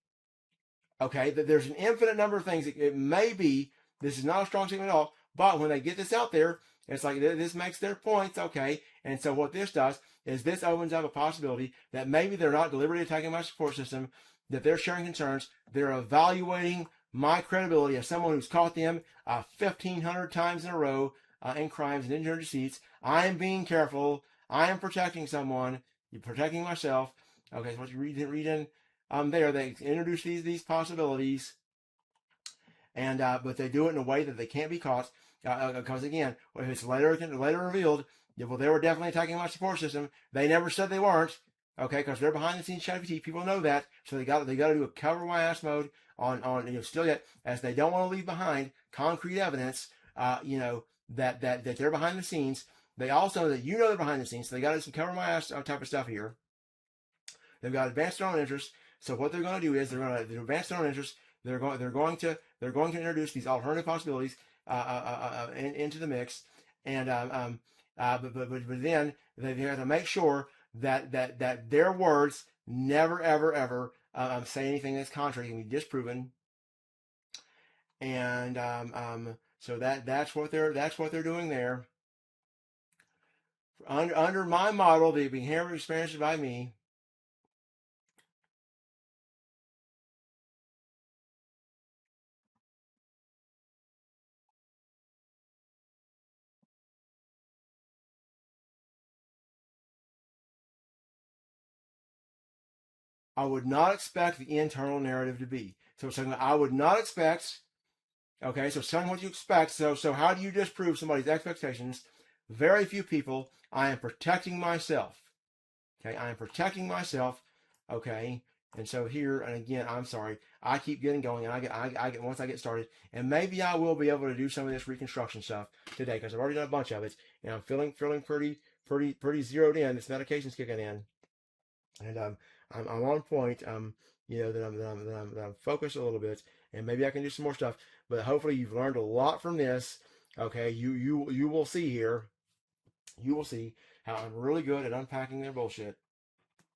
Okay, that there's an infinite number of things. It may be. This is not a strong statement at all. But when they get this out there, it's like this makes their points. Okay, and so what this does is this opens up a possibility that maybe they're not deliberately attacking my support system, that they're sharing concerns, they're evaluating my credibility as someone who's caught them 1,500 times in a row in crimes and injured deceits. I am being careful. I am protecting someone. You're protecting myself. Okay, so what you read in there, they introduce these possibilities, and but they do it in a way that they can't be caught. Because again, if it's later revealed, well, they were definitely attacking my support system. They never said they weren't. Okay, because they're behind the scenes ChatGPT. People know that, so they got to do a cover my ass mode on still yet, as they don't want to leave behind concrete evidence. That they're behind the scenes. They also know that they're behind the scenes, so they got to do some cover my ass type of stuff here. They've got advanced their own interests. So what they're going to do is they're going to advance their own interests. They're going to introduce these alternative possibilities into the mix, and but then they have to make sure that their words never ever say anything that's contrary, can be disproven, and so that's what they're doing there. Under my model, the inherent experience by me. I would not expect the internal narrative to be. So something I would not expect. Okay, so tell me what you expect. So how do you disprove somebody's expectations? Very few people. I am protecting myself. Okay, I am protecting myself. Okay, and so here, and again, I'm sorry, I keep getting going, and I get once I get started, and maybe I will be able to do some of this reconstruction stuff today because I've already done a bunch of it, and I'm feeling pretty zeroed in. This medication's kicking in, and I'm on point. That I'm focused a little bit, and maybe I can do some more stuff. But hopefully, you've learned a lot from this. Okay, you will see here. You will see how I'm really good at unpacking their bullshit,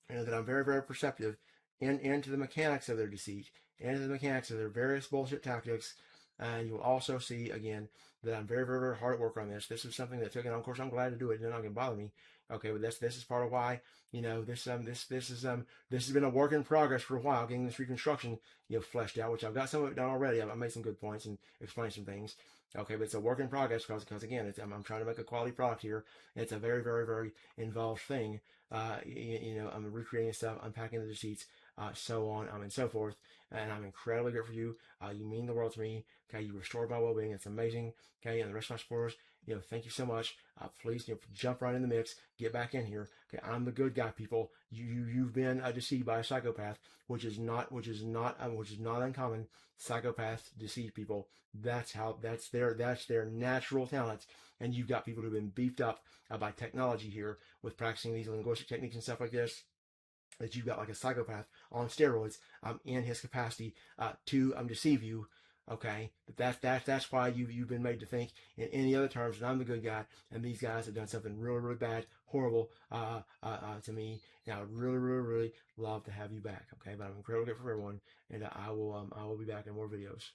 and that I'm very perceptive into the mechanics of their deceit, into the mechanics of their various bullshit tactics. And you will also see again that I'm very hard at work on this. This is something that took, and of course I'm glad to do it. It's not going to bother me. Okay, but this is part of why this has been a work in progress for a while, getting this reconstruction fleshed out, which I've got some of it done already. I've made some good points and explained some things. Okay, but it's a work in progress because again, I'm trying to make a quality product here. It's a very involved thing. I'm recreating stuff, unpacking the receipts, so on and so forth. And I'm incredibly grateful for you. You mean the world to me. Okay, you restored my well-being. It's amazing. Okay, and the rest of my supporters, thank you so much. Please, jump right in the mix. Get back in here. Okay, I'm the good guy, people. You've been deceived by a psychopath, which is not uncommon. Psychopaths deceive people. That's their natural talent. And you've got people who've been beefed up by technology here with practicing these linguistic techniques and stuff like this, that you've got like a psychopath on steroids in his capacity to deceive you. Okay, but that's why you've been made to think in any other terms that I'm the good guy, and these guys have done something really bad, horrible to me. Now I'd really love to have you back. Okay, but I'm incredibly grateful for everyone, and I will be back in more videos.